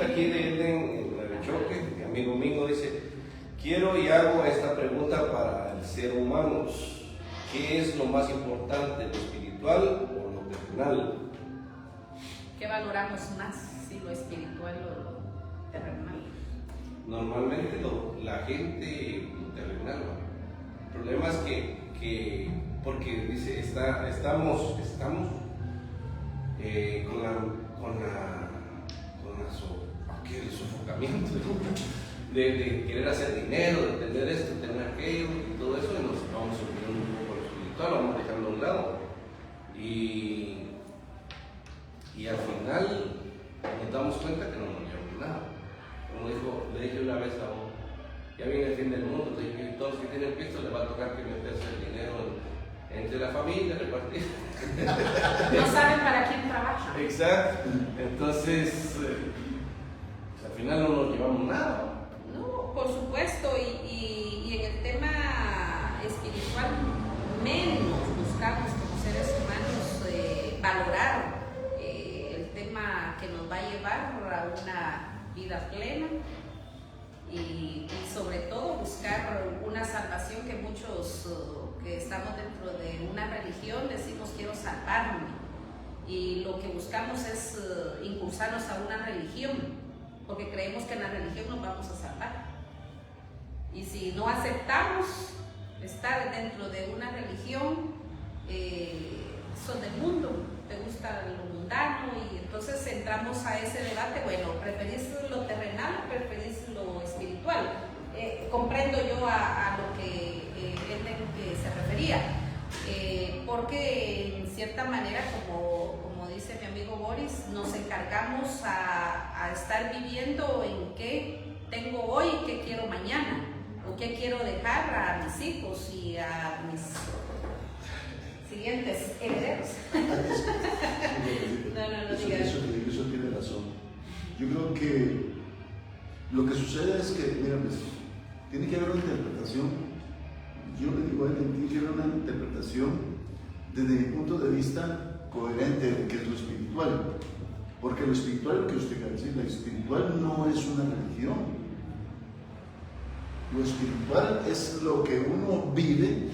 aquí de Eden Choque, mi amigo Mingo, dice: quiero y hago esta pregunta para el ser humano. ¿Qué es lo más importante, lo espiritual o lo terrenal? ¿Qué valoramos más, si lo espiritual o lo terrenal? Normalmente la gente lo terrenal, ¿no? El problema es que porque dice, estamos con el sofocamiento de querer hacer dinero, de tener esto, de tener aquello y todo eso, y nos vamos olvidando un poco lo espiritual, lo vamos dejando a un lado. Y al final nos damos cuenta que no nos llevamos nada. Como le dije una vez a uno, ya viene el fin del mundo, le dije, todos los que tienen pisto les va a tocar que meterse el dinero entre la familia, repartir. No saben para quién trabaja. Exacto. Entonces, al final no nos llevamos nada. No, por supuesto, y en el tema espiritual menos buscamos como seres humanos valorar el tema que nos va a llevar a una vida plena y sobre todo buscar una salvación, que muchos que estamos dentro de una religión decimos quiero salvarme, y lo que buscamos es impulsarnos a una religión porque creemos que en la religión nos vamos a salvar, y si no aceptamos estar dentro de una religión, son del mundo, te gusta lo mundano, y entonces entramos a ese debate. Bueno, ¿preferís lo terrenal o preferís lo espiritual? Comprendo yo a lo que él se refería, porque en cierta manera, como dice mi amigo Boris, nos encargamos a estar viviendo en qué tengo hoy, qué quiero mañana, o qué quiero dejar a mis hijos y a mis siguientes herederos. Eso tiene razón. Yo creo que lo que sucede es que, mira, pues, tiene que haber una interpretación. Yo le digo a él, tiene que haber una interpretación desde mi punto de vista coherente de qué es lo espiritual. Porque lo espiritual, lo que usted quiere decir, lo espiritual no es una religión. Lo espiritual es lo que uno vive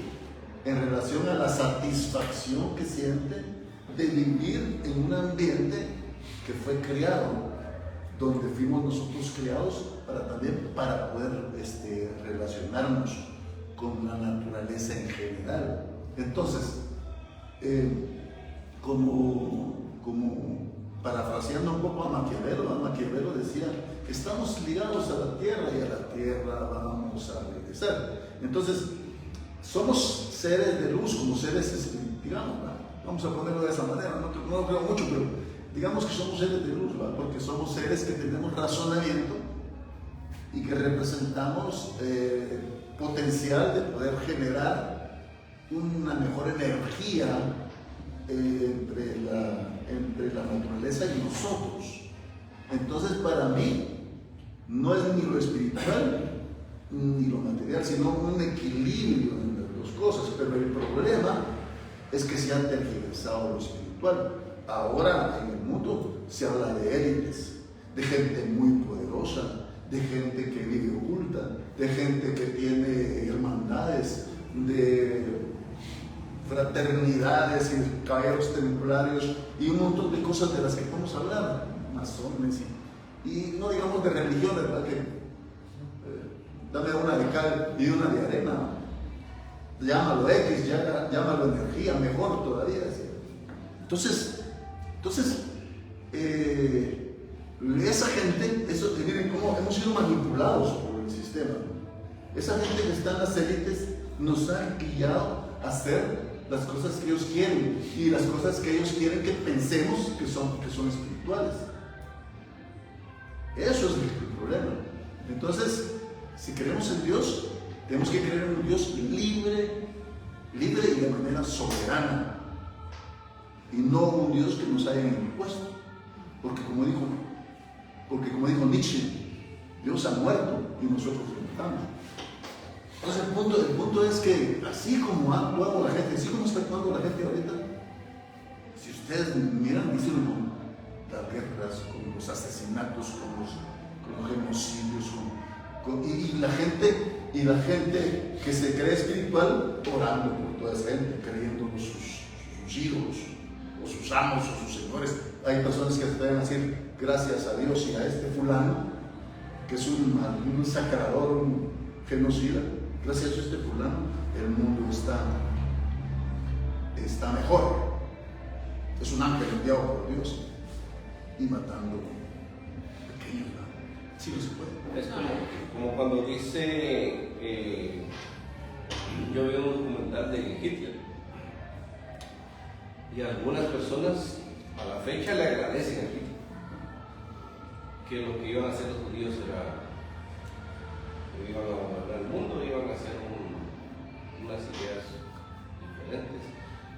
en relación a la satisfacción que siente de vivir en un ambiente que fue creado, donde fuimos nosotros creados para poder relacionarnos con la naturaleza en general. Entonces, como parafraseando un poco a Maquiavelo decía: estamos ligados a la tierra y a la tierra vamos a regresar. Entonces, somos seres de luz, como seres digamos, ¿verdad? Vamos a ponerlo de esa manera, no lo creo mucho, pero digamos que somos seres de luz, ¿verdad? Porque somos seres que tenemos razonamiento y que representamos potencial de poder generar una mejor energía entre la naturaleza y nosotros. Entonces, para mí, no es ni lo espiritual ni lo material, sino un equilibrio entre las dos cosas. Pero el problema es que se ha tergiversado lo espiritual. Ahora en el mundo se habla de élites, de gente muy poderosa, de gente que vive oculta, de gente que tiene hermandades, de fraternidades y caballeros templarios y un montón de cosas de las que podemos hablar, masones y no digamos de religiones, ¿verdad? Que dame una de cal y una de arena, llámalo X, llámalo energía, mejor todavía. ¿Sí? Entonces esa gente, miren cómo hemos sido manipulados por el sistema. Esa gente que está en las élites nos ha guiado a hacer las cosas que ellos quieren y las cosas que ellos quieren que pensemos que son espirituales. Eso es el problema. Entonces, si creemos en Dios, tenemos que creer en un Dios libre y de manera soberana, y no un Dios que nos haya impuesto, porque como dijo Nietzsche, Dios ha muerto y nosotros lo matamos. Entonces el punto es que así como ha actuado la gente, así como está actuando la gente ahorita, si ustedes miran, dicen con las guerras, con los asesinatos, con los genocidios, y la gente que se cree espiritual orando por toda esa gente, creyendo en sus ídolos, o sus amos, o sus señores. Hay personas que se deben decir gracias a Dios y a este fulano, que es un sacrador, un genocida. Gracias a este fulano, el mundo está mejor. Es un ángel enviado por Dios y matando pequeños. Sí, no se puede. Es como cuando dice, yo vi un documental de Hitler y algunas personas a la fecha le agradecen a Hitler, que lo que iban a hacer los judíos era que iban a gobernar el mundo, iban a hacer unas ideas diferentes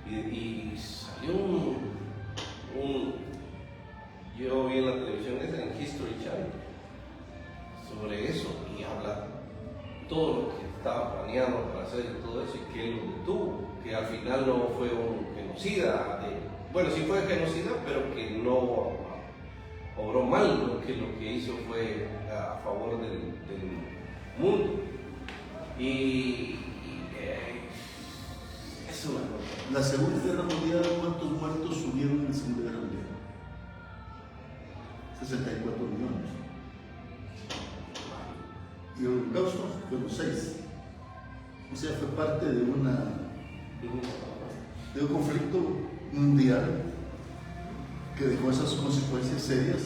y salió yo vi en la televisión en History Channel sobre eso y habla todo lo que estaba planeando para hacer y todo eso, y que él lo detuvo, que al final no fue un genocida, bueno, sí fue genocida, pero que no obró mal, lo que hizo fue a favor del mundo. Y es una cosa. La Segunda Guerra Mundial, ¿cuántos muertos hubieron en la Segunda Guerra Mundial? 64 millones. Y el Holocausto fueron 6. O sea, fue parte de un conflicto mundial que dejó esas consecuencias serias,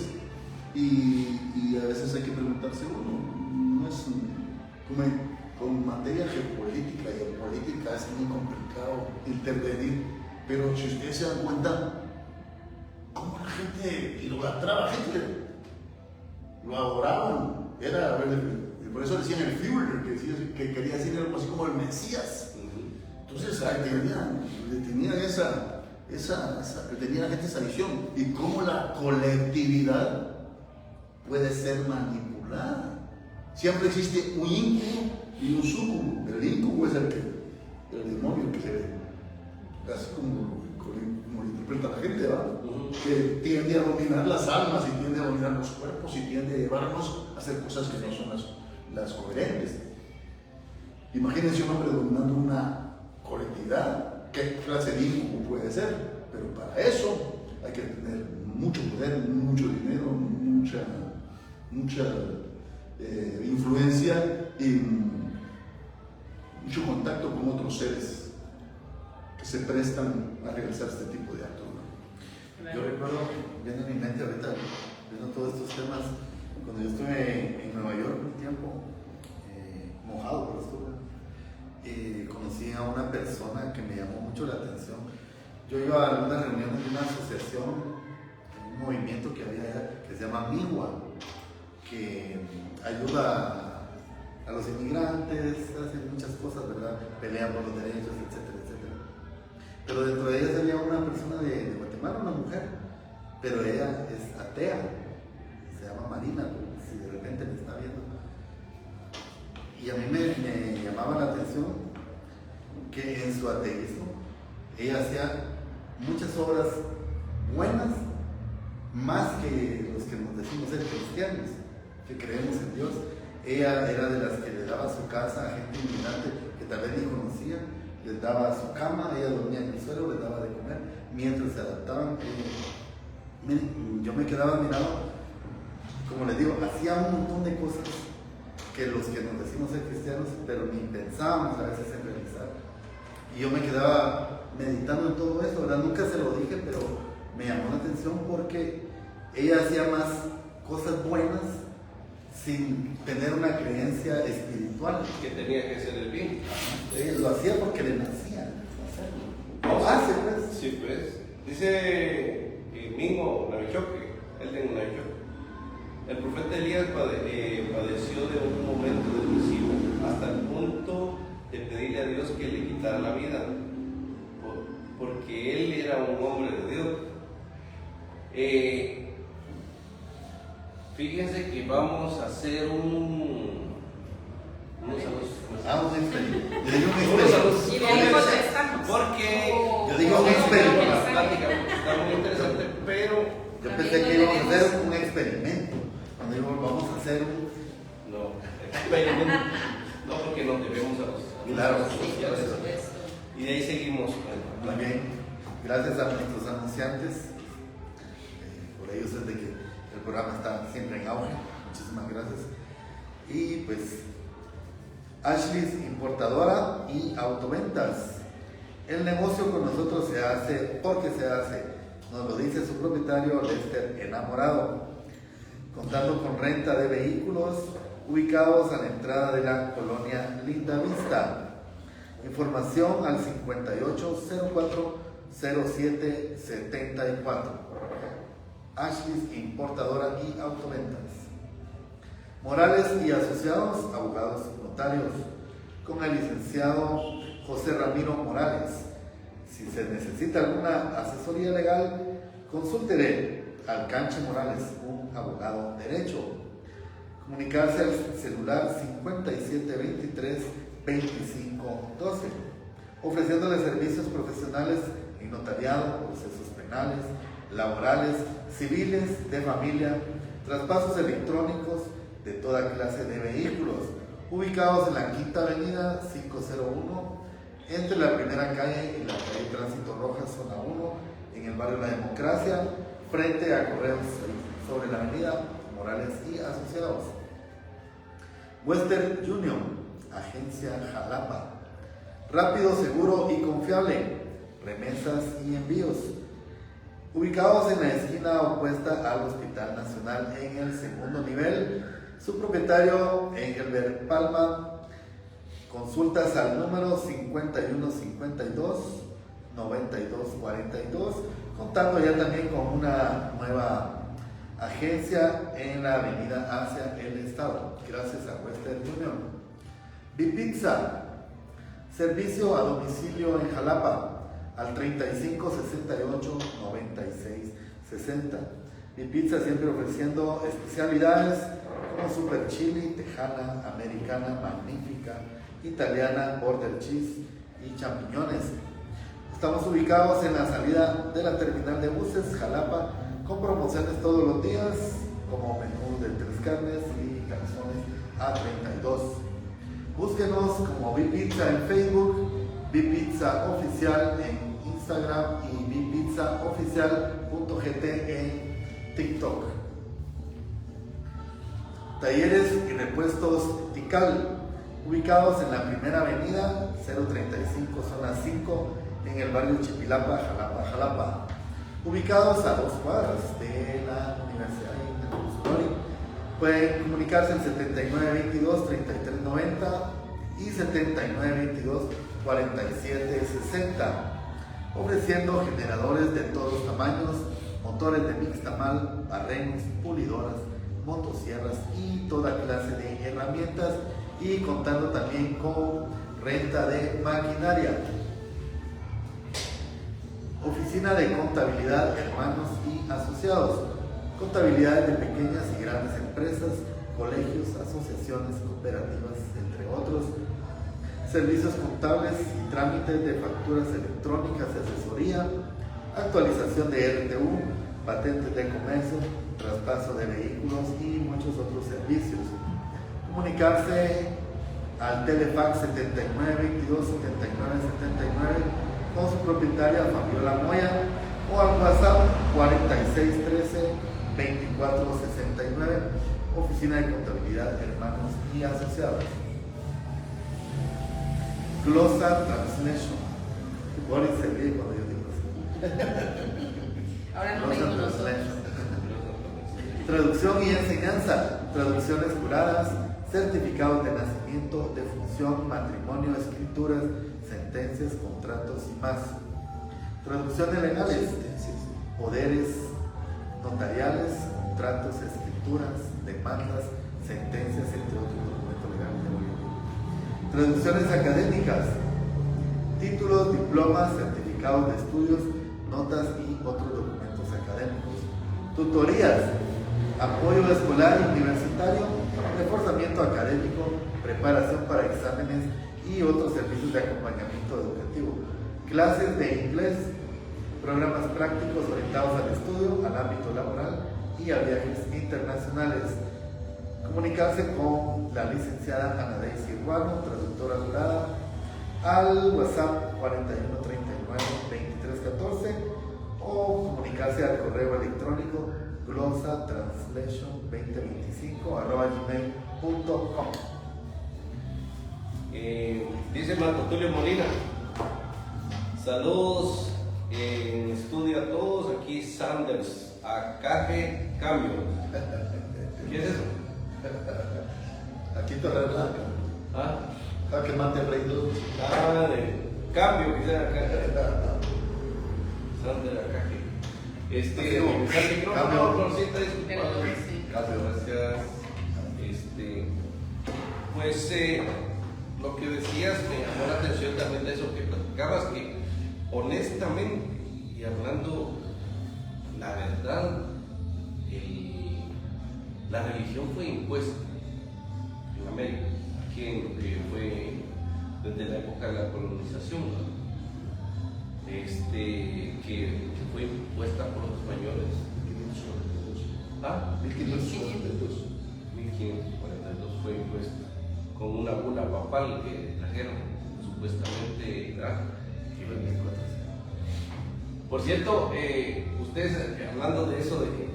y a veces hay que preguntarse, bueno, no es como con materia geopolítica y política es muy complicado intervenir, pero si ustedes se dan cuenta cómo la gente idolatraba a Hitler, lo adoraban, por eso decían el Führer, que quería decir algo así como el Mesías. Entonces tenían tenía la gente esa visión, y cómo la colectividad puede ser manipulada. Siempre existe un íncubo y un súcubo. El íncubo es el demonio que se ve, así como lo interpreta la gente, ¿verdad? Que tiende a dominar las almas y tiende a dominar los cuerpos y tiende a llevarnos a hacer cosas que no son las coherentes. Imagínense un hombre dominando una colectividad, ¿qué clase de íncubo puede ser? Pero para eso hay que tener mucho poder, mucho dinero, mucha influencia y mucho contacto con otros seres que se prestan a realizar este tipo de actos, ¿no? Yo recuerdo, viendo en mi mente ahorita, viendo todos estos temas, cuando yo estuve en Nueva York un tiempo, mojado por esto, conocí a una persona que me llamó mucho la atención. yo iba a algunas reuniones de una asociación, un movimiento que había que se llama MIWA, que ayuda a los inmigrantes, hacen muchas cosas, ¿verdad? Pelean por los derechos, etcétera, etcétera. Pero dentro de ellas había una persona de Guatemala, una mujer, pero ella es atea, se llama Marina, si de repente me está viendo. Y a mí me llamaba la atención que en su ateísmo ella hacía muchas obras buenas, más que los que nos decimos ser cristianos, que creemos en Dios. Ella era de las que le daba su casa a gente inmigrante que tal vez ni conocía, les daba su cama, ella dormía en el suelo, les daba de comer, mientras se adaptaban. Yo me quedaba mirado, como les digo, hacía un montón de cosas que los que nos decimos ser cristianos, pero ni pensábamos a veces en realizar. Y yo me quedaba meditando en todo eso, ¿verdad? Nunca se lo dije, pero me llamó la atención porque ella hacía más cosas buenas sin tener una creencia espiritual. Que tenía que ser el bien. Lo hacía porque le nacía hacerlo. Lo hace, pues. Sí, pues. Dice Mingo Navichoque, él de Navichoque. El profeta Elías padeció de un momento depresivo hasta el punto de pedirle a Dios que le quitara la vida, porque él era un hombre de Dios. Fíjense que vamos a hacer un experimento. Yo digo un unos experimento. Y de ahí contestamos. porque Yo digo un experimento. la plática está muy interesante, pero Yo pensé que íbamos a hacer un experimento. Cuando digo vamos a hacer un. no, experimento. No, porque nos debemos a los Claro, asociados. Y de ahí seguimos. Muy bien. Gracias a nuestros anunciantes. Por ellos es de que el programa está siempre en auge. Muchísimas gracias. Y pues, Ashley's Importadora y Autoventas. El negocio con nosotros se hace porque se hace. Nos lo dice su propietario Lester Enamorado. Contando con renta de vehículos ubicados a la entrada de la colonia Linda Vista. Información al 5804-0774. Ashley's Importadora y Autoventas. Morales y Asociados, abogados notarios, con el licenciado José Ramiro Morales. Si se necesita alguna asesoría legal, consúltele al Canche Morales, un abogado derecho. Comunicarse al celular 5723-2512, ofreciéndole servicios profesionales en notariado, procesos penales, laborales, civiles, de familia, traspasos electrónicos de toda clase de vehículos, ubicados en la Quinta Avenida 501, entre la Primera Calle y la calle Tránsito Roja, zona 1, en el barrio La Democracia, frente a Correos, sobre la avenida Morales y Asociados. Western Union, agencia Jalapa. Rápido, seguro y confiable, remesas y envíos. Ubicados en la esquina opuesta al Hospital Nacional en el segundo nivel. Su propietario, Engelbert Palma. Consultas al número 5152-9242, contando ya también con una nueva agencia en la avenida hacia el estado, gracias a Western Union. Bipizza, servicio a domicilio en Jalapa, al 3568-9660. Bipizza siempre ofreciendo especialidades como super chili, tejana, americana, magnífica, italiana, border cheese y champiñones. Estamos ubicados en la salida de la terminal de buses Jalapa, con promociones todos los días, como menú de 3 carnes y calzones a 32. Búsquenos como Bipizza en Facebook, Bipizza Oficial en Instagram y bipizzaoficial.gt en TikTok. Talleres y repuestos Tikal, ubicados en la Primera Avenida 035, zona 5, en el barrio Chipilapa, Jalapa. Ubicados a 2 cuadras de la Universidad Internacional. Pueden comunicarse en 7922-3390 y 7922-4760. ofreciendo generadores de todos tamaños, motores de mixtamal, barrenos, pulidoras, motosierras y toda clase de herramientas, y contando también con renta de maquinaria. Oficina de Contabilidad, Hermanos y Asociados. Contabilidad de pequeñas y grandes empresas, colegios, asociaciones, cooperativas, entre otros. Servicios contables y trámites de facturas electrónicas y asesoría. Actualización de RTU, patentes de comercio, traspaso de vehículos y muchos otros servicios. Comunicarse al Telefax 79 22 79 79 con su propietaria Fabiola Moya, o al WhatsApp 46 13 24 69, Oficina de Contabilidad, Hermanos y Asociados. Glosa Translation. Boris se ríe cuando yo digo eso. Ahora no Glosa vengo nosotros. Translation. Traducción y enseñanza, traducciones juradas, certificados de nacimiento, defunción, matrimonio, escrituras, sentencias, contratos y más. Traducciones legales, poderes notariales, contratos, escrituras, demandas, sentencias, entre otros documentos legales de gobierno. Traducciones académicas, títulos, diplomas, certificados de estudios, notas y otros documentos académicos. Tutorías, apoyo escolar y universitario, reforzamiento académico, preparación para exámenes y otros servicios de acompañamiento educativo. Clases de inglés, programas prácticos orientados al estudio, al ámbito laboral y a viajes internacionales. Comunicarse con la licenciada Ana Daisy Guano, traductora jurada, al WhatsApp 4139-2314, o comunicarse al correo electrónico glosatranslation2025@gmail.com. Dice Marco Tulio Molina, saludos en estudio a todos, aquí Sanders, Acaje Cambio. ¿Qué es eso? Aquí te arregla. ¿Ah? Que mate el rey dos. De cambio, quizá acá. Sanders, Acaje. Cambio. Florcita, disculpa. Perdón, sí. Gracias. Pues lo que decías me llamó la atención también de eso que platicabas, que honestamente y hablando la verdad, la religión fue impuesta en América, aquí en lo que fue desde la época de la colonización, ¿no? que fue impuesta por los españoles. 1542 fue impuesta con una bula papal que trajeron, supuestamente Por cierto, ustedes hablando de eso, de que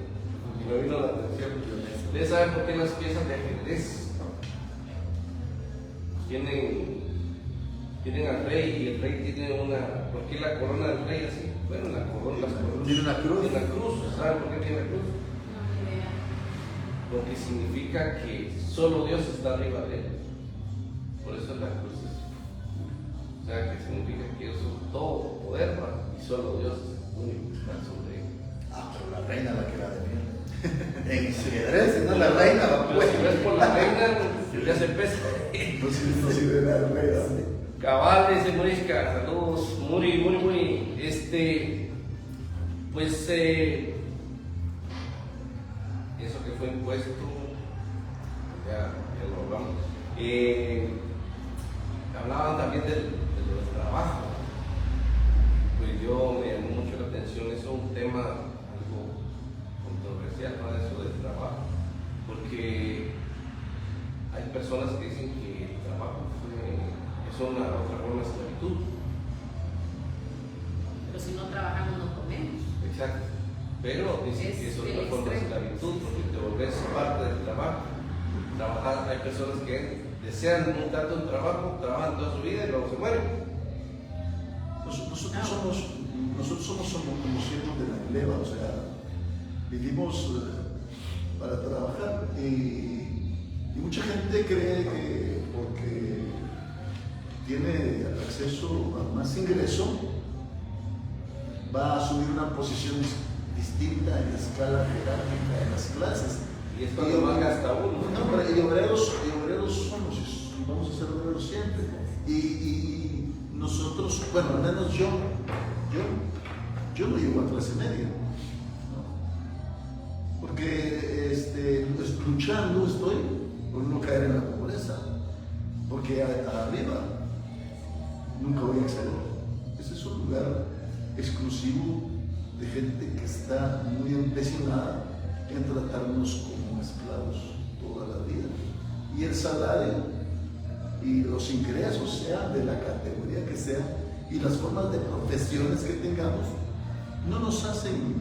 me vino la atención, ¿ustedes saben por qué las piezas de ajedrez tienen al rey y el rey tiene una? ¿Por qué la corona del rey así? Bueno, las coronas Tiene una cruz. tiene la cruz. ¿Saben por qué tiene la cruz? No, ni idea. Porque significa que solo Dios está arriba de él. Por eso es la cruz. O sea, que significa que ellos son todo poder, ¿va? Y solo Dios es el único que está sobre él. Pero la reina la que la defiende. En ajedrez, si no la reina va Pero si no es por la reina, ya se pesa. No sirve de la rey. Cabal, dice Morisca, saludos, muy. Pues eso que fue impuesto, ya lo hablamos. Hablaban también del trabajo. Pues yo me llamó mucho la atención, eso es un tema algo controversial, ¿no? Eso del trabajo, porque hay personas que dicen que el trabajo es otra forma de esclavitud. Pero si no trabajamos, no comemos. Exacto. Pero dicen que es otra forma de esclavitud porque te volvés parte del trabajo. Trabajar, hay personas que desean un tanto un trabajo, trabajan toda su vida y luego se mueren. Nosotros somos como siervos de la gleba, o sea, vivimos para trabajar y mucha gente cree que porque tiene acceso a más ingreso, va a asumir una posición distinta en la escala jerárquica de las clases. Y es cuando más gasta uno. No, pero y obreros somos, y vamos a ser obreros siempre. Y nosotros, bueno, al menos yo no llego a clase media, ¿no? Porque luchando estoy por no caer en la pobreza, porque arriba nunca voy a acceder. Ese es un lugar exclusivo de gente que está muy empecinada en tratarnos como esclavos toda la vida. Y el salario y los ingresos, sean de la categoría que sea, y las formas de profesiones que tengamos, no nos hacen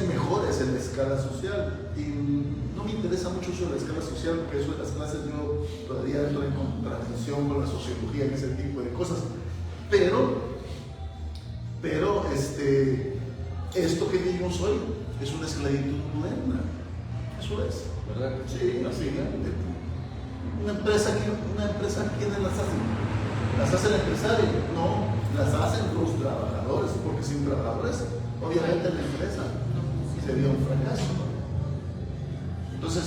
mejores en la escala social. Y no me interesa mucho eso de la escala social, porque eso de las clases yo todavía entro en contradicción con la sociología en ese tipo de cosas. Pero esto que vivimos hoy es una esclavitud moderna. Eso es. ¿Verdad? Sí, así. Una empresa, ¿quiénes las hacen? ¿Las hace el empresario? No, las hacen los trabajadores, porque sin trabajadores, obviamente la empresa sería un fracaso. Entonces,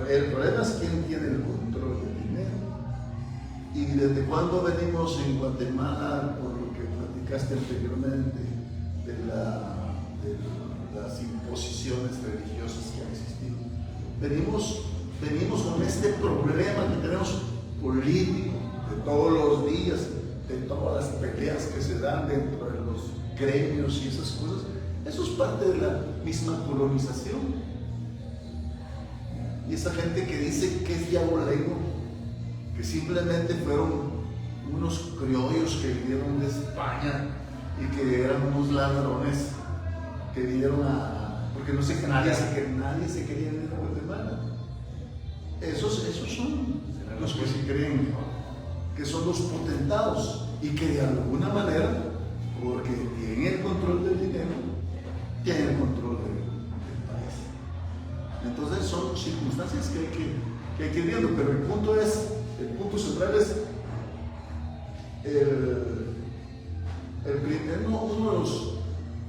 el problema es quién tiene el control del dinero. Y desde cuándo venimos en Guatemala, por lo que platicaste anteriormente, de las imposiciones religiosas que han existido. Venimos con este problema que tenemos político de todos los días, de todas las peleas que se dan dentro de los gremios y esas cosas. Eso es parte de la misma colonización. Y esa gente que dice que es diabolego, que simplemente fueron unos criollos que vinieron de España y que eran unos ladrones que vinieron porque no sé que nadie se quería ir a Guatemala. Esos son los que se creen que son los potentados y que de alguna manera, porque tienen el control del dinero, tienen el control del país. Entonces son circunstancias que hay que ir viendo, pero el punto central es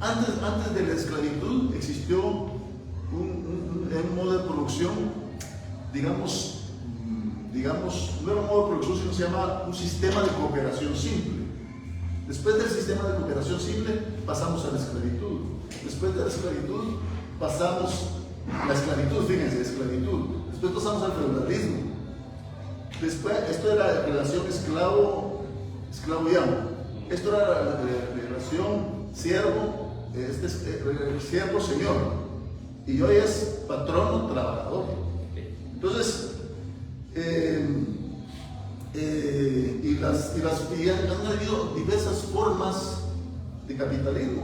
antes de la esclavitud existió un modo de producción, digamos, no era un modo de producción, sino se llama un sistema de cooperación simple. Después del sistema de cooperación simple pasamos a la esclavitud. Después de la esclavitud pasamos la esclavitud, fíjense, esclavitud. Después pasamos al feudalismo. Después, esto era la relación esclavo y amo. Esto era la relación siervo-señor. Y hoy es patrono-trabajador. Entonces, han habido diversas formas de capitalismo.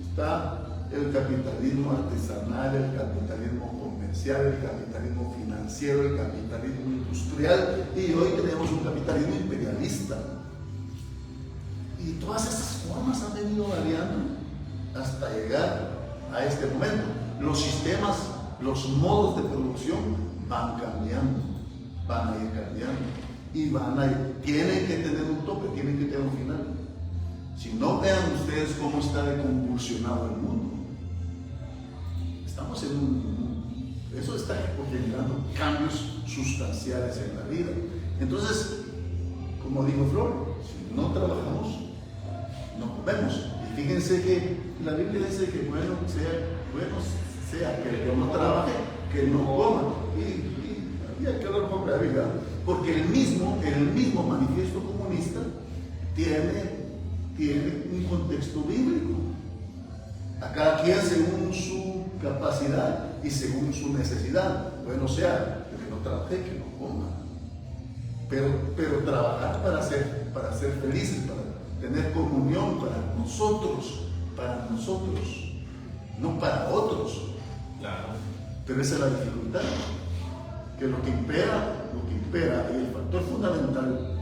Está el capitalismo artesanal, el capitalismo comercial, el capitalismo financiero, el capitalismo industrial, y hoy tenemos un capitalismo imperialista. Y todas esas formas han venido variando hasta llegar a este momento. Los sistemas, los modos de producción van cambiando, van a ir cambiando, y tienen que tener un tope, tienen que tener un final. Si no, vean ustedes cómo está de convulsionado el mundo. Estamos eso está generando cambios sustanciales en la vida. Entonces, como dijo Flor, si no trabajamos, no comemos. Y fíjense que la Biblia dice que bueno sea que el que no trabaje, que no coma. Y hay que hablar con la Biblia, porque el mismo manifiesto comunista tiene un contexto bíblico. A cada quien según su capacidad y según su necesidad. Bueno, sea, que no trabaje, que no coma. Pero trabajar para ser felices, para tener comunión para nosotros, no para otros. Claro. Pero esa es la dificultad, que lo que impera y el factor fundamental,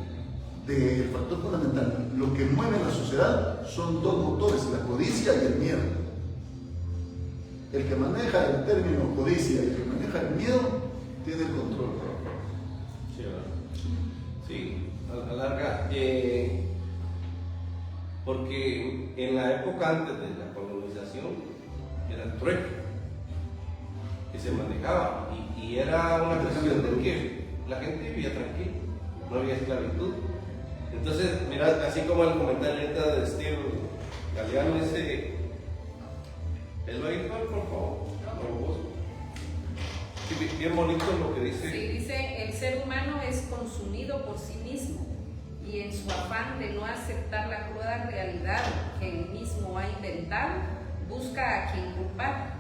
lo que mueve la sociedad son dos motores, la codicia y el miedo. El que maneja el término codicia y el que maneja el miedo tiene el control. Sí, a la larga. porque en la época antes de la colonización era el trueque que se manejaba y era una cuestión de que la gente vivía tranquila, no había esclavitud. Entonces, mira, así como el comentario ahorita de Steve Galeano dice, ¿él lo hizo, por favor? No, vos. Sí, bien bonito lo que dice. Sí, dice, el ser humano es consumido por sí mismo y en su afán de no aceptar la cruda realidad que él mismo ha inventado, busca a quien culpar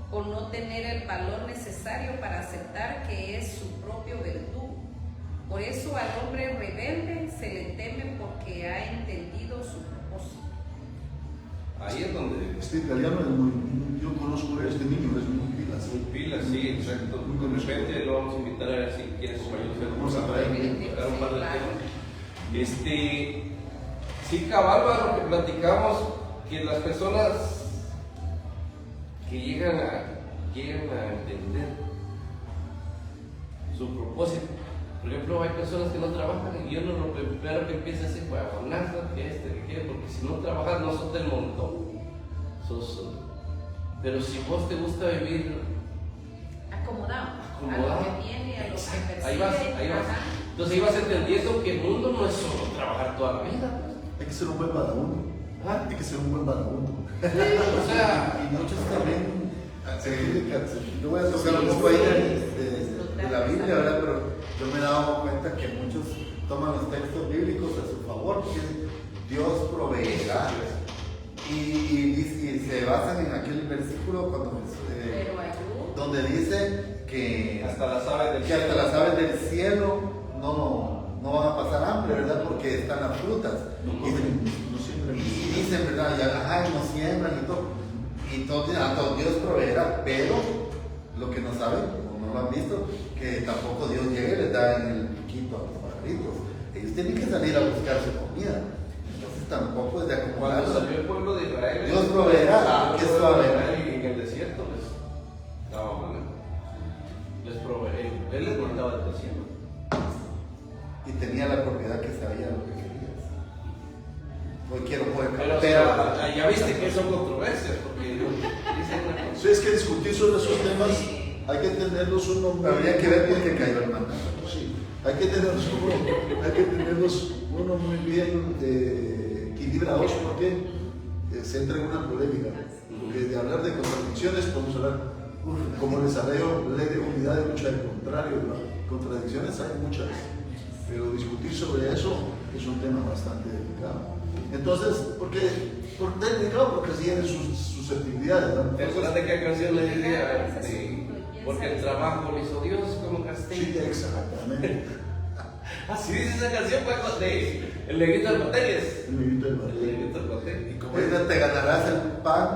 por no tener el valor necesario para aceptar que es su propio verdugo. Por eso al hombre rebelde se le teme porque ha entendido su propósito. Ahí es donde... Este italiano es muy, yo conozco a este niño, es muy pilas. Muy pilas, sí, exacto. De repente lo vamos a invitar a ver si quieres acompañarnos. Vamos a traer un par de temas. Sí, cabal, lo que platicamos, que las personas que llegan a entender su propósito. Por ejemplo, hay personas que no trabajan y uno lo primero que empieza a decir, huevonazo, que porque si no trabajas no sos del montón. Pero si vos te gusta vivir Acomodado. A lo que tiene, a lo que percibe. ahí vas. Ajá. Entonces ahí vas entendiendo que el mundo no es solo trabajar toda la vida. Hay que ser un buen vagabundo. ¿Ah? Hay que ser un buen vagabundo. O sea, Y muchos también, yo voy a tocar un poco ahí de la Biblia, ¿verdad? Pero yo me he dado cuenta que muchos toman los textos bíblicos a su favor, porque Dios proveerá. Y se basan en aquel versículo cuando, Pero ayuda. donde dice que hasta las aves del que cielo. hasta las aves del cielo no van a pasar hambre, ¿verdad? Porque están las frutas. No siempre Y dicen, ¿verdad? Y no siembran y todo. Y todo Dios proveerá, pero lo que no saben, o no lo han visto, que tampoco Dios llega y les da en el piquito a los pajaritos. Ellos tienen que salir a buscar su comida. Entonces tampoco es de acumular. Cuando salió el pueblo de Israel, Dios proveerá, que es suave. y en el desierto les daba maná. Les proveía, él les mandaba del cielo. Y tenía la propiedad que sabía lo que querías. Hoy quiero poder Pero ya viste que son controversias, porque dicen una cosa. Sí, es que discutir sobre esos temas hay que tenerlos uno muy Habría que ver por qué cayó el maná. Sí, hay que tenerlos uno muy bien equilibrados porque se entra en una polémica. Porque de hablar de contradicciones podemos hablar como desarrollo, ley de unidad de lucha al contrario, ¿no? Contradicciones hay muchas, pero discutir sobre eso es un tema bastante delicado. Entonces, ¿por qué delicado? Porque así tiene sus susceptibilidades, ¿no? ¿Te acuerdas de qué canción le decía? Porque el trabajo lo hizo Dios como castigo. Sí, exactamente. Así dice esa canción, pues, de El Negrito del Baterías. El negrito del El barrio. Negrito del Baterías. Y como dice, te ganarás el pan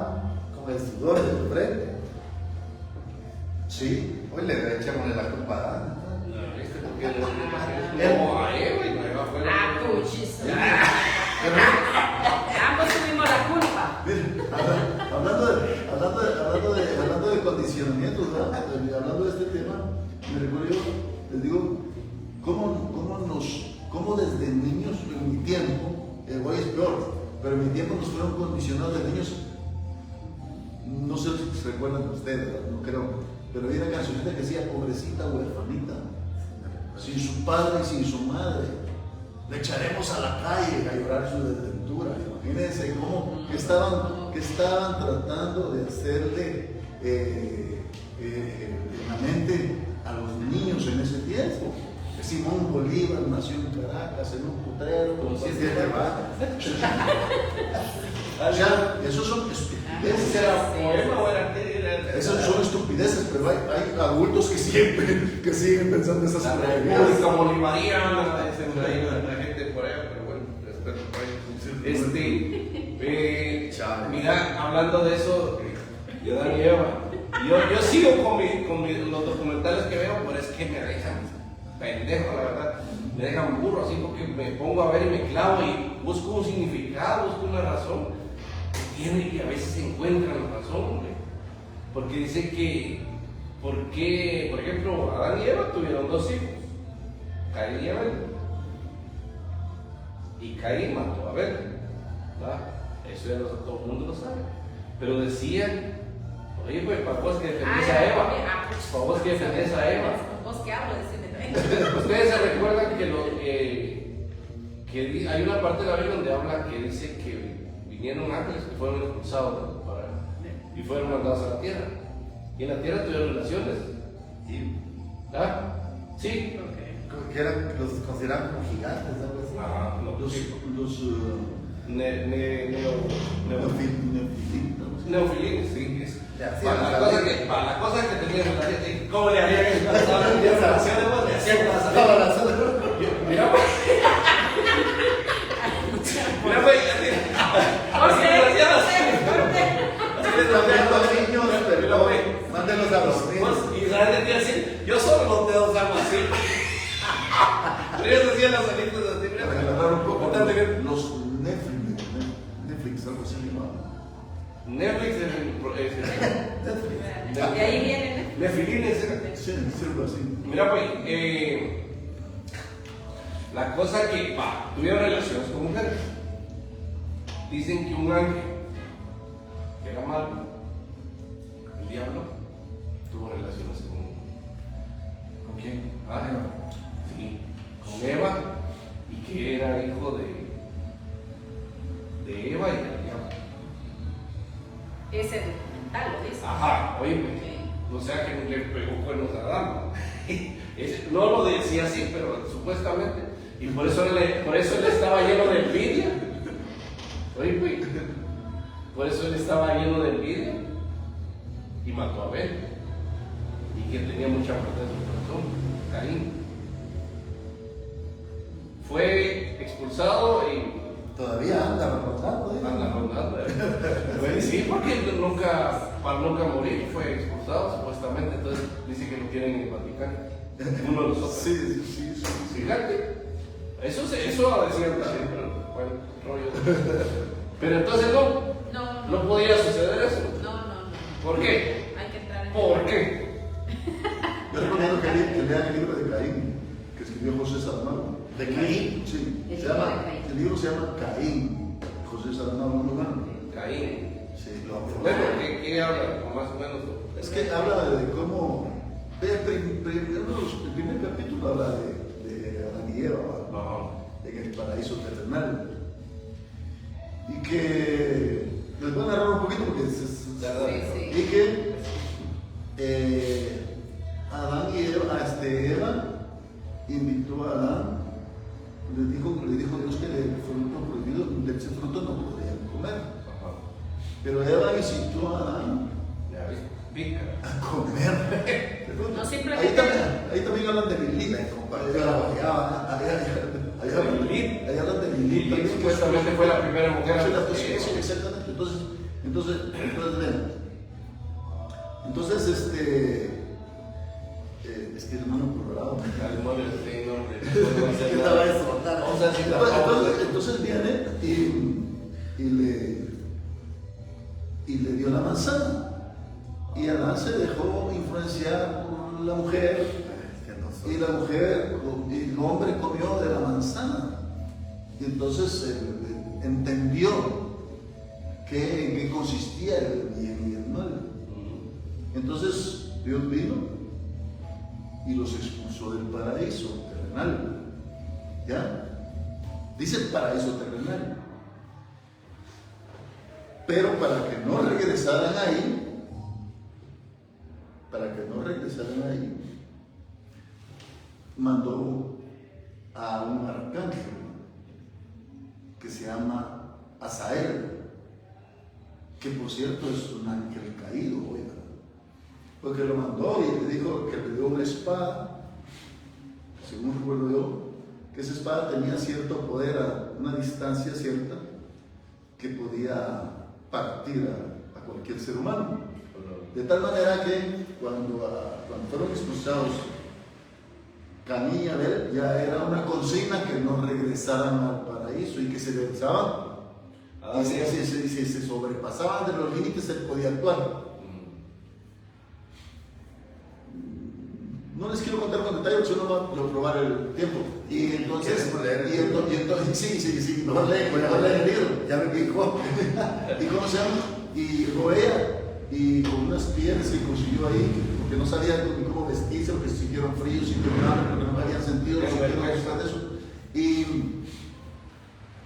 con el sudor de tu frente. Sí. Hoy le echémosle la culpa a Ana. No, ¿viste? Porque no a Eva y no Eva fue Ah, la... cuchis. Ambos tuvimos la culpa. Hablando de condicionamientos, ¿no? Hablando de este tema, me recuerdo yo, les digo, cómo desde niños, en mi tiempo, hoy es peor, pero en mi tiempo nos fueron condicionados de niños, no sé si se recuerdan ustedes, no creo, pero había una cancioneta que decía, pobrecita huerfanita, sin su padre y sin su madre, le echaremos a la calle a llorar su desventura. Imagínense cómo estaban tratando de hacerle en la mente a los niños en ese tiempo. Simón Bolívar nació en Caracas, en un potrero, con 7 vacas. Ya, esos son estupideces. ¿Era poema o era qué? Esas son estupideces, pero hay adultos que siguen pensando esas cosas. Como bolivariana, dicen ahí la gente por allá, pero bueno, respeto por ahí. Mira, hablando de eso, de Adán y Eva, yo sigo con los documentales que veo, pero es que me dejan pendejo, la verdad. Me dejan burro, así porque me pongo a ver y me clavo y busco un significado, busco una razón. Y a veces se encuentran la razón, hombre. Porque dice que, por ejemplo, Adán y Eva tuvieron 2 hijos, Caín y Abel. Y Caín mató a Abel. ¿verdad? Eso ya todo el mundo lo sabe. Pero decían, oye, pues, para vos que defendés a Eva, para vos que defendés a Eva. Vos que hablo, decime. Ustedes se recuerdan que hay una parte de la Biblia donde habla que dice que vinieron ángeles que fueron expulsados, ¿no? Y fueron mandados a la tierra. Y en la tierra tuvieron relaciones. ¿Ah? Sí. Que los consideraban como gigantes, algo así. Ah, no, Los neofilines, sí. Es. Ya, sí, Para la cosa que tenían en la tierra. ¿Cómo le harían en la sala? ¿Tenían relaciones? ¿Vos le hacían para salir? Mira, pues. Mira, pues. Niños, pero mándenlos a los niños. Y sabes qué decir, yo solo los dedos hago así. Pero ellos hacían las alitas así. Para agarrar un poco los Netflix, algo así llamado. Netflix De ahí vienen, Nefilines. Sí, algo así. Mira, pues, la cosa que tuvieron relaciones con mujeres. Dicen que un ángel, que era malo, el diablo, tuvo relaciones ¿con quién? Sí, con Eva, y que era hijo de Eva y del diablo. ese documental lo dice. Ajá, oye, pues, o sea que le pegó cuernos a Adán. No lo decía así, pero supuestamente. Y por eso él estaba lleno de envidia. Oye, pues, por eso él estaba lleno de envidia y mató a Abel. Y que tenía mucha maldad en su corazón, Caín. Fue expulsado y Todavía anda rondando, anda rondando. Sí, porque para nunca morir fue expulsado supuestamente. Entonces dice que lo quieren en el Vaticano. Uno de los otros. Sí. Fíjate. Eso decían también, pero bueno, rollo. Pero entonces no podía suceder eso. No. ¿Por qué? Hay que entrar en ¿Por qué? Yo recomiendo que lean el libro de Caín, que escribió José Saramago. ¿De Caín? Sí, El libro de Caín. el libro se llama Caín, José Saramago, muy bueno. Caín. Sí, Bueno, ¿qué habla? Más o menos. Es que habla de cómo, el primer capítulo habla de Adán y Eva, en el paraíso terrenal. Y que, les voy a narrar un poquito porque Sí. y que Adán y Eva invitó a Adán, le dijo Dios que el fruto prohibido, de ese fruto no podrían comer. Pero Eva incitó a Adán Ya ves, pica. a comer. No simplemente. Ahí también hablan de Lilith. Ahí hablan de Lilith. Y supuestamente fue la primera mujer. Sí, exactamente. Entonces, vean. Entonces, es que el hermano colorado. ¿Qué estaba eso? Vamos a decir Entonces viene y le dio la manzana. Y Adán se dejó influenciar por la mujer. Y la mujer, y el hombre comió de la manzana. Y entonces entendió en qué consistía el bien y el mal. Entonces Dios vino y los expulsó del paraíso terrenal. ¿Ya? Dice el paraíso terrenal. Pero para que no regresaran ahí, mandó a un arcángel que se llama Azael, que por cierto es un ángel caído, oiga, porque lo mandó y le dijo que le dio una espada, según recuerdo yo, que esa espada tenía cierto poder a una distancia cierta que podía partir a cualquier ser humano. De tal manera que cuando fueron expulsados Caín y Abel, ya era una consigna que no regresaran al paraíso y que se regresaban. Y si se sobrepasaban de los límites, se podía actuar. No les quiero contar con detalle, porque si no va a probar el tiempo. Y entonces, sí, mejor leen el libro. Ya me dijo. ¿Y cómo se llama? Y Roea, y con unas piedras que consiguió ahí, porque no sabía ni cómo vestirse, porque sintieron frío, sintieron hambre, porque no me habían sentido, no sintieron nada de eso.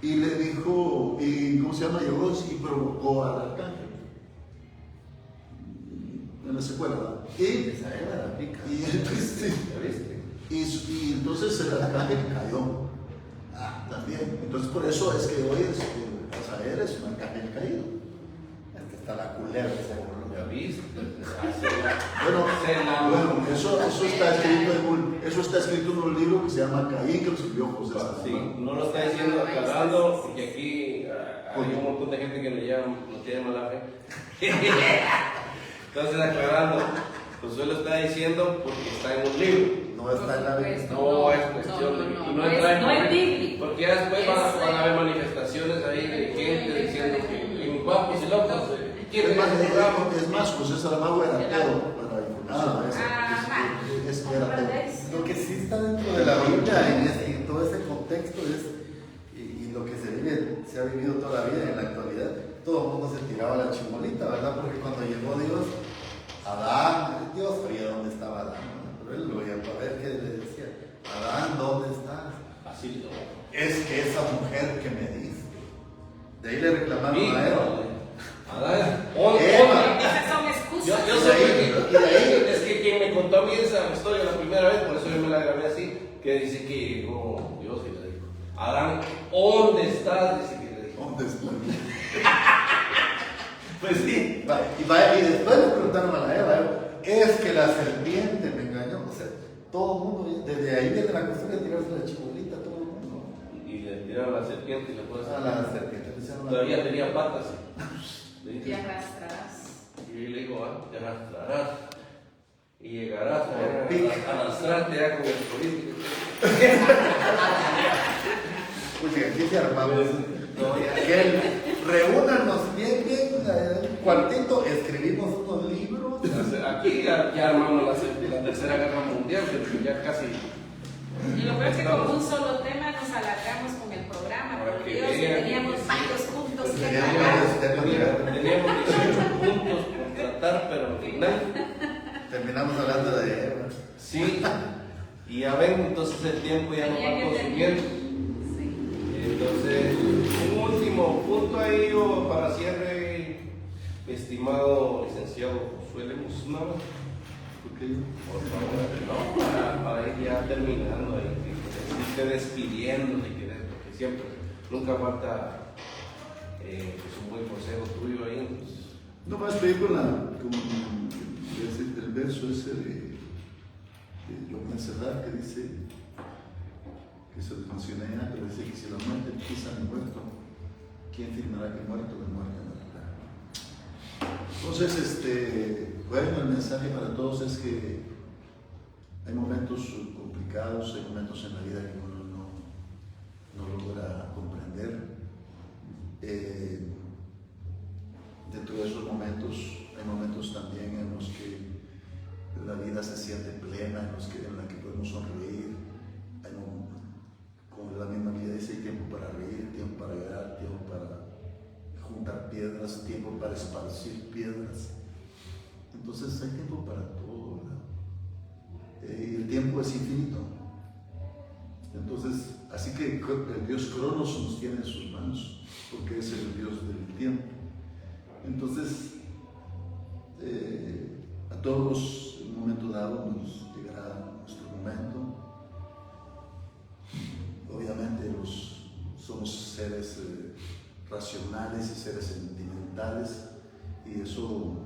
Y le dijo, ¿cómo se llama? Llegó y provocó al arcángel. En la secuela, ¿verdad? Esa era la pica. Y entonces, y entonces el arcángel cayó. También. Entonces por eso es que hoy Azael es un arcángel caído. Este está la culebra, ¿Ya viste? Bueno, eso está escrito en un libro que se llama Caín, que lo escribió José. Sí, no lo está diciendo aclarando, porque aquí hay un montón de gente que no tiene mala fe. Entonces, aclarando, Josué lo está diciendo porque está en un libro. No está en la Biblia. No es cuestión de. No es bíblico. Porque ya después van a haber manifestaciones ahí de gente diciendo que guapos y locos quieren más el programa. Es más, José Saramago era ateo para informar. Era ateo. Lo que sí está dentro de la Biblia en todo ese contexto es, y lo que se ha vivido toda la vida en la actualidad, todo el mundo se tiraba la chimolita, ¿verdad? Porque cuando llegó Dios, Dios sabía dónde estaba Adán, ¿no? Pero él lo iba a ver que le decía, Adán, ¿dónde estás? Así lo. Es que esa mujer que me diste. De ahí le reclamaron a Eva. Adán, Esas son excusas. yo sé que de ahí es que quien me contó a mí esa historia la primera vez, por eso yo me la grabé así, que dice que llegó Dios y le dijo, Adán, ¿dónde estás? Dice que le dijo. ¿Dónde está? Pues sí. Y después le preguntaron a la Eva, es que la serpiente me engañó. O sea, todo el mundo, desde ahí viene la costumbre de tirarse la chimolita, todo el mundo. Y le tiraron a la serpiente y le puso A la serpiente le hicieron la- todavía tenía patas. Le Te dije, arrastrarás. y le digo, te arrastrarás. Y llegarás a arrastrarte ya con el político. Pues aquí se armamos. No, ya. Reúnanos bien, un cuartito, escribimos unos libros. Aquí ya armamos la tercera guerra mundial, que ya casi. Y lo peor es que con un solo tema nos alargamos con el programa, Para por que Dios, y vean teníamos que sí. varios puntos que Teníamos- tratar. Teníamos 18 puntos por tratar, pero al final. Terminamos hablando de Eva. Sí, y ya ven, entonces el tiempo ya no Tenía va que consumiendo. Sí. Entonces, un último punto ahí para cierre, estimado licenciado Josué Lemus Nava, ¿Por qué yo? por favor, no, para ir ya terminando ahí, que irte despidiendo si quieres, porque siempre, nunca falta pues un buen consejo tuyo ahí. Pues. No vas a pedir con el verso ese de Johann Serrat que dice, que se lo mencioné ya, pero dice que si la muerte pisa al muerto, ¿quién firmará que muerto de muerte no habrá? Entonces, bueno, el mensaje para todos es que hay momentos complicados, hay momentos en la vida que uno no logra comprender. Dentro de esos momentos hay momentos también en los que la vida se siente plena, en la que podemos sonreír. Como la misma vida dice, hay tiempo para reír, tiempo para llorar, tiempo para juntar piedras, tiempo para esparcir piedras. Entonces hay tiempo para todo, ¿verdad? Y el tiempo es infinito. Entonces, así que el Dios Cronos nos tiene en sus manos, porque es el Dios del tiempo. Entonces, a todos en un momento dado nos llegará nuestro momento. Obviamente somos seres racionales y seres sentimentales, y eso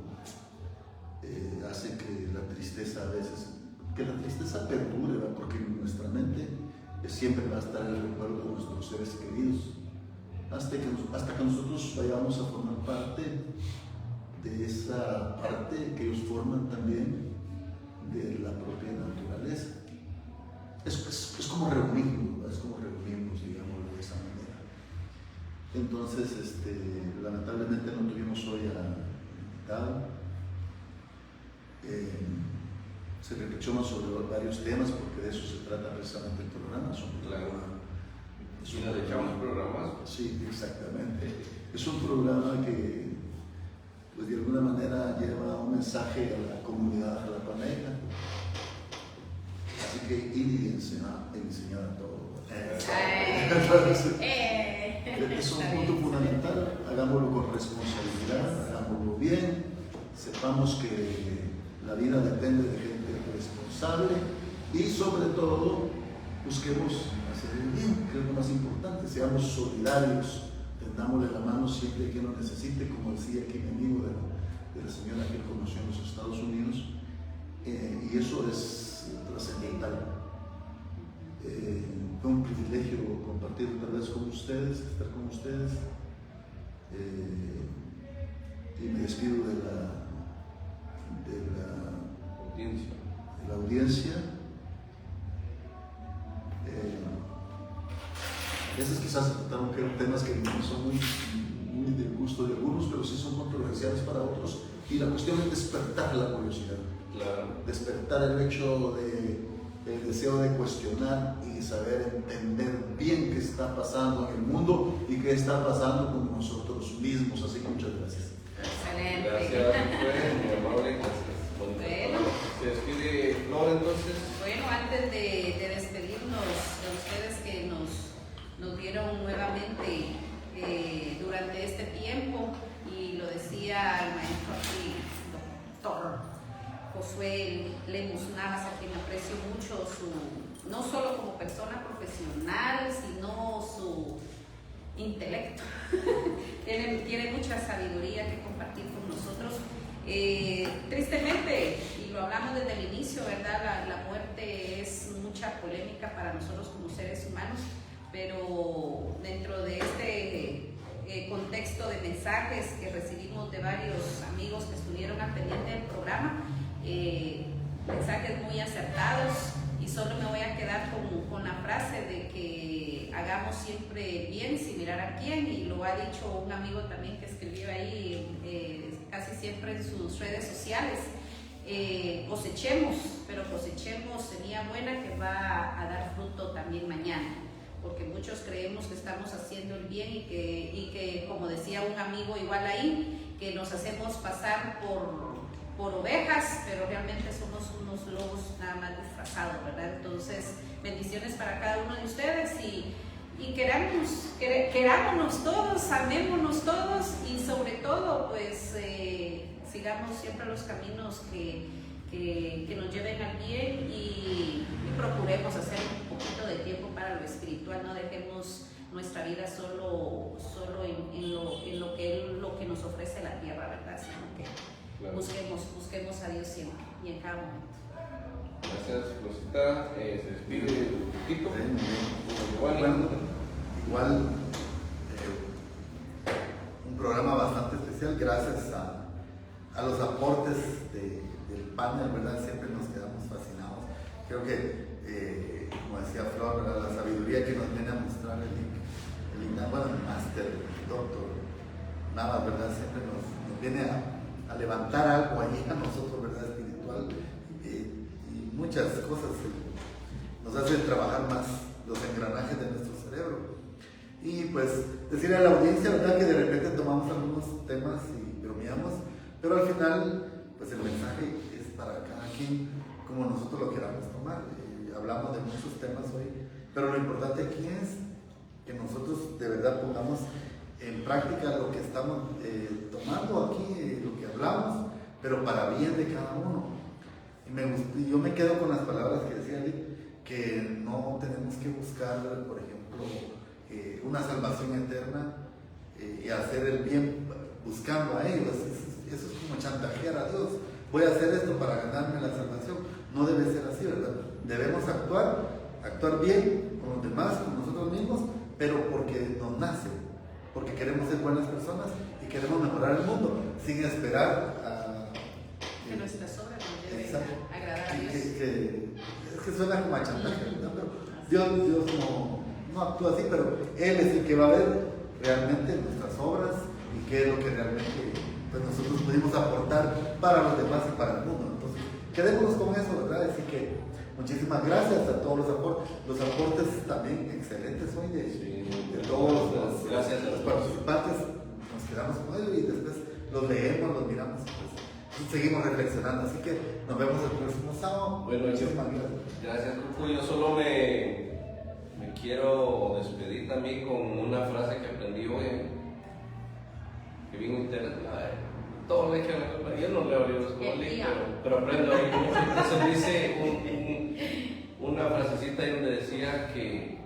hace que la tristeza a veces, que la tristeza perdure, ¿verdad? Porque en nuestra mente siempre va a estar el recuerdo de nuestros seres queridos, hasta que nosotros vayamos a formar parte de esa parte que ellos forman también de la propia naturaleza. Es como reunirnos, ¿verdad? Es como reunirnos, digamos, de esa manera. Entonces, lamentablemente no tuvimos hoy a invitado. se reflexiona sobre varios temas, porque de eso se trata precisamente el programa. Si nos echamos programas. Sí, exactamente. Es un programa que, pues, de alguna manera lleva un mensaje a la comunidad jalapaneca. Así que ir y enseñar a todos. Es un punto fundamental. Hagámoslo con responsabilidad, hagámoslo bien. Sepamos que la vida depende de gente responsable y, sobre todo, busquemos hacer el bien, que es lo más importante. Seamos solidarios, tendámosle la mano siempre que lo necesite, como decía aquí mi amigo de la señora que él conoció en los Estados Unidos, y eso es trascendental. Fue un privilegio compartir otra vez con ustedes, estar con ustedes, y me despido de la audiencia. Esos quizás se trataron que eran temas que no son muy del gusto de algunos, pero sí son controversiales para otros, y la cuestión es despertar la curiosidad, despertar el hecho el deseo de cuestionar y saber entender bien qué está pasando en el mundo y qué está pasando con nosotros mismos. Así que muchas gracias. Excelente. Gracias, muy amable, gracias. Bueno. Se despide Flor entonces. Bueno, antes de despedirnos de ustedes que nos vieron nuevamente durante este tiempo, y lo decía el maestro aquí, doctor Josué Lemus Navas, a quien aprecio mucho, no solo como persona profesional, sino su intelecto. tiene mucha sabiduría que compartir con nosotros. Tristemente, y lo hablamos desde el inicio, ¿verdad? La muerte es mucha polémica para nosotros como seres humanos, pero dentro de este contexto de mensajes que recibimos de varios amigos que estuvieron al pendiente del programa, mensajes muy acertados, y solo me voy a quedar con la frase de que hagamos siempre bien sin mirar a quién, y lo ha dicho un amigo también que escribió ahí casi siempre en sus redes sociales. Cosechemos, pero cosechemos semilla buena que va a dar fruto también mañana, porque muchos creemos que estamos haciendo el bien y que como decía un amigo igual ahí, que nos hacemos pasar por ovejas, pero realmente somos unos lobos nada más disfrazados, ¿verdad? Entonces, bendiciones para cada uno de ustedes, y querámonos todos, amémonos todos, y sobre todo, pues, sigamos siempre los caminos que nos lleven al bien, y procuremos hacer un poquito de tiempo para lo espiritual. No dejemos nuestra vida solo en lo que nos ofrece la tierra, ¿verdad? Sino que busquemos a Dios siempre y en cada momento. Gracias, Rosita. Se despide un poquito. Igual un programa bastante especial, gracias a los aportes del panel, ¿verdad? Siempre nos quedamos fascinados. Creo que, como decía Flor, ¿verdad? La sabiduría que nos viene a mostrar el máster, el doctor Navas, ¿verdad? Siempre nos viene a levantar algo ahí a nosotros, ¿verdad? Espiritual, y muchas cosas nos hacen trabajar más los engranajes de nuestro cerebro. Y pues decirle a la audiencia, ¿verdad? Que de repente tomamos algunos temas y bromeamos, pero al final, pues el mensaje es para cada quien como nosotros lo queramos tomar. Hablamos de muchos temas hoy, pero lo importante aquí es que nosotros de verdad pongamos en práctica lo que estamos tomando aquí, lo que hablamos, pero para bien de cada uno. Y yo me quedo con las palabras que decía Ali, que no tenemos que buscar, por ejemplo, una salvación eterna y hacer el bien buscando a ellos. Eso es como chantajear a Dios. Voy a hacer esto para ganarme la salvación. No debe ser así, ¿verdad? Debemos actuar bien con los demás, con nosotros mismos, pero porque nos nace, porque queremos ser buenas personas y queremos mejorar el mundo, sin esperar a que nuestras obras nos lleven a agradar a Dios. Es que suena como a chantaje, ¿no? Pero Dios no actúa así, pero Él es el que va a ver realmente nuestras obras y qué es lo que realmente, pues, nosotros pudimos aportar para los demás y para el mundo. Entonces, quedémonos con eso, ¿verdad? Así que muchísimas gracias a todos los aportes también excelentes hoy de todos los Gracias a los todos. participantes. Nos quedamos con ellos y después los leemos, los miramos, pues, seguimos reflexionando. Así que nos vemos el próximo sábado. Bueno, muchísimas gracias. Gracias, Cuco. Yo solo me quiero despedir también con una frase que aprendí hoy, que vi en internet. Todo le echan la culpa. Yo no leo libros como leí, pero aprendo ahí mucho. Entonces dice una frasecita ahí donde decía que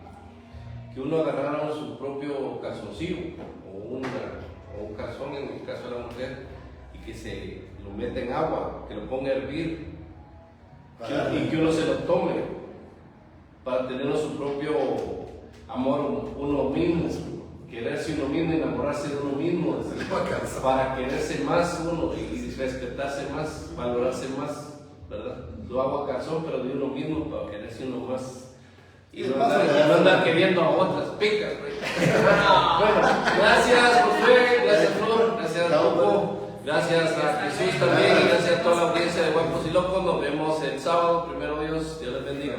uno agarrara su propio calzoncillo o un calzón en el caso de la mujer y que se lo meta en agua, que lo ponga a hervir y que uno se lo tome para tener su propio amor uno mismo, quererse uno mismo, enamorarse de uno mismo, para quererse más uno y respetarse más, valorarse más, ¿verdad? Lo hago a calzón, pero de uno mismo para quererse uno más. Y no andar queriendo a otras picas. Bueno, gracias Josué, gracias Flor, gracias Coco, gracias a Jesús también y gracias a toda la audiencia de Guapos y Locos. Nos vemos el sábado, primero Dios les bendiga.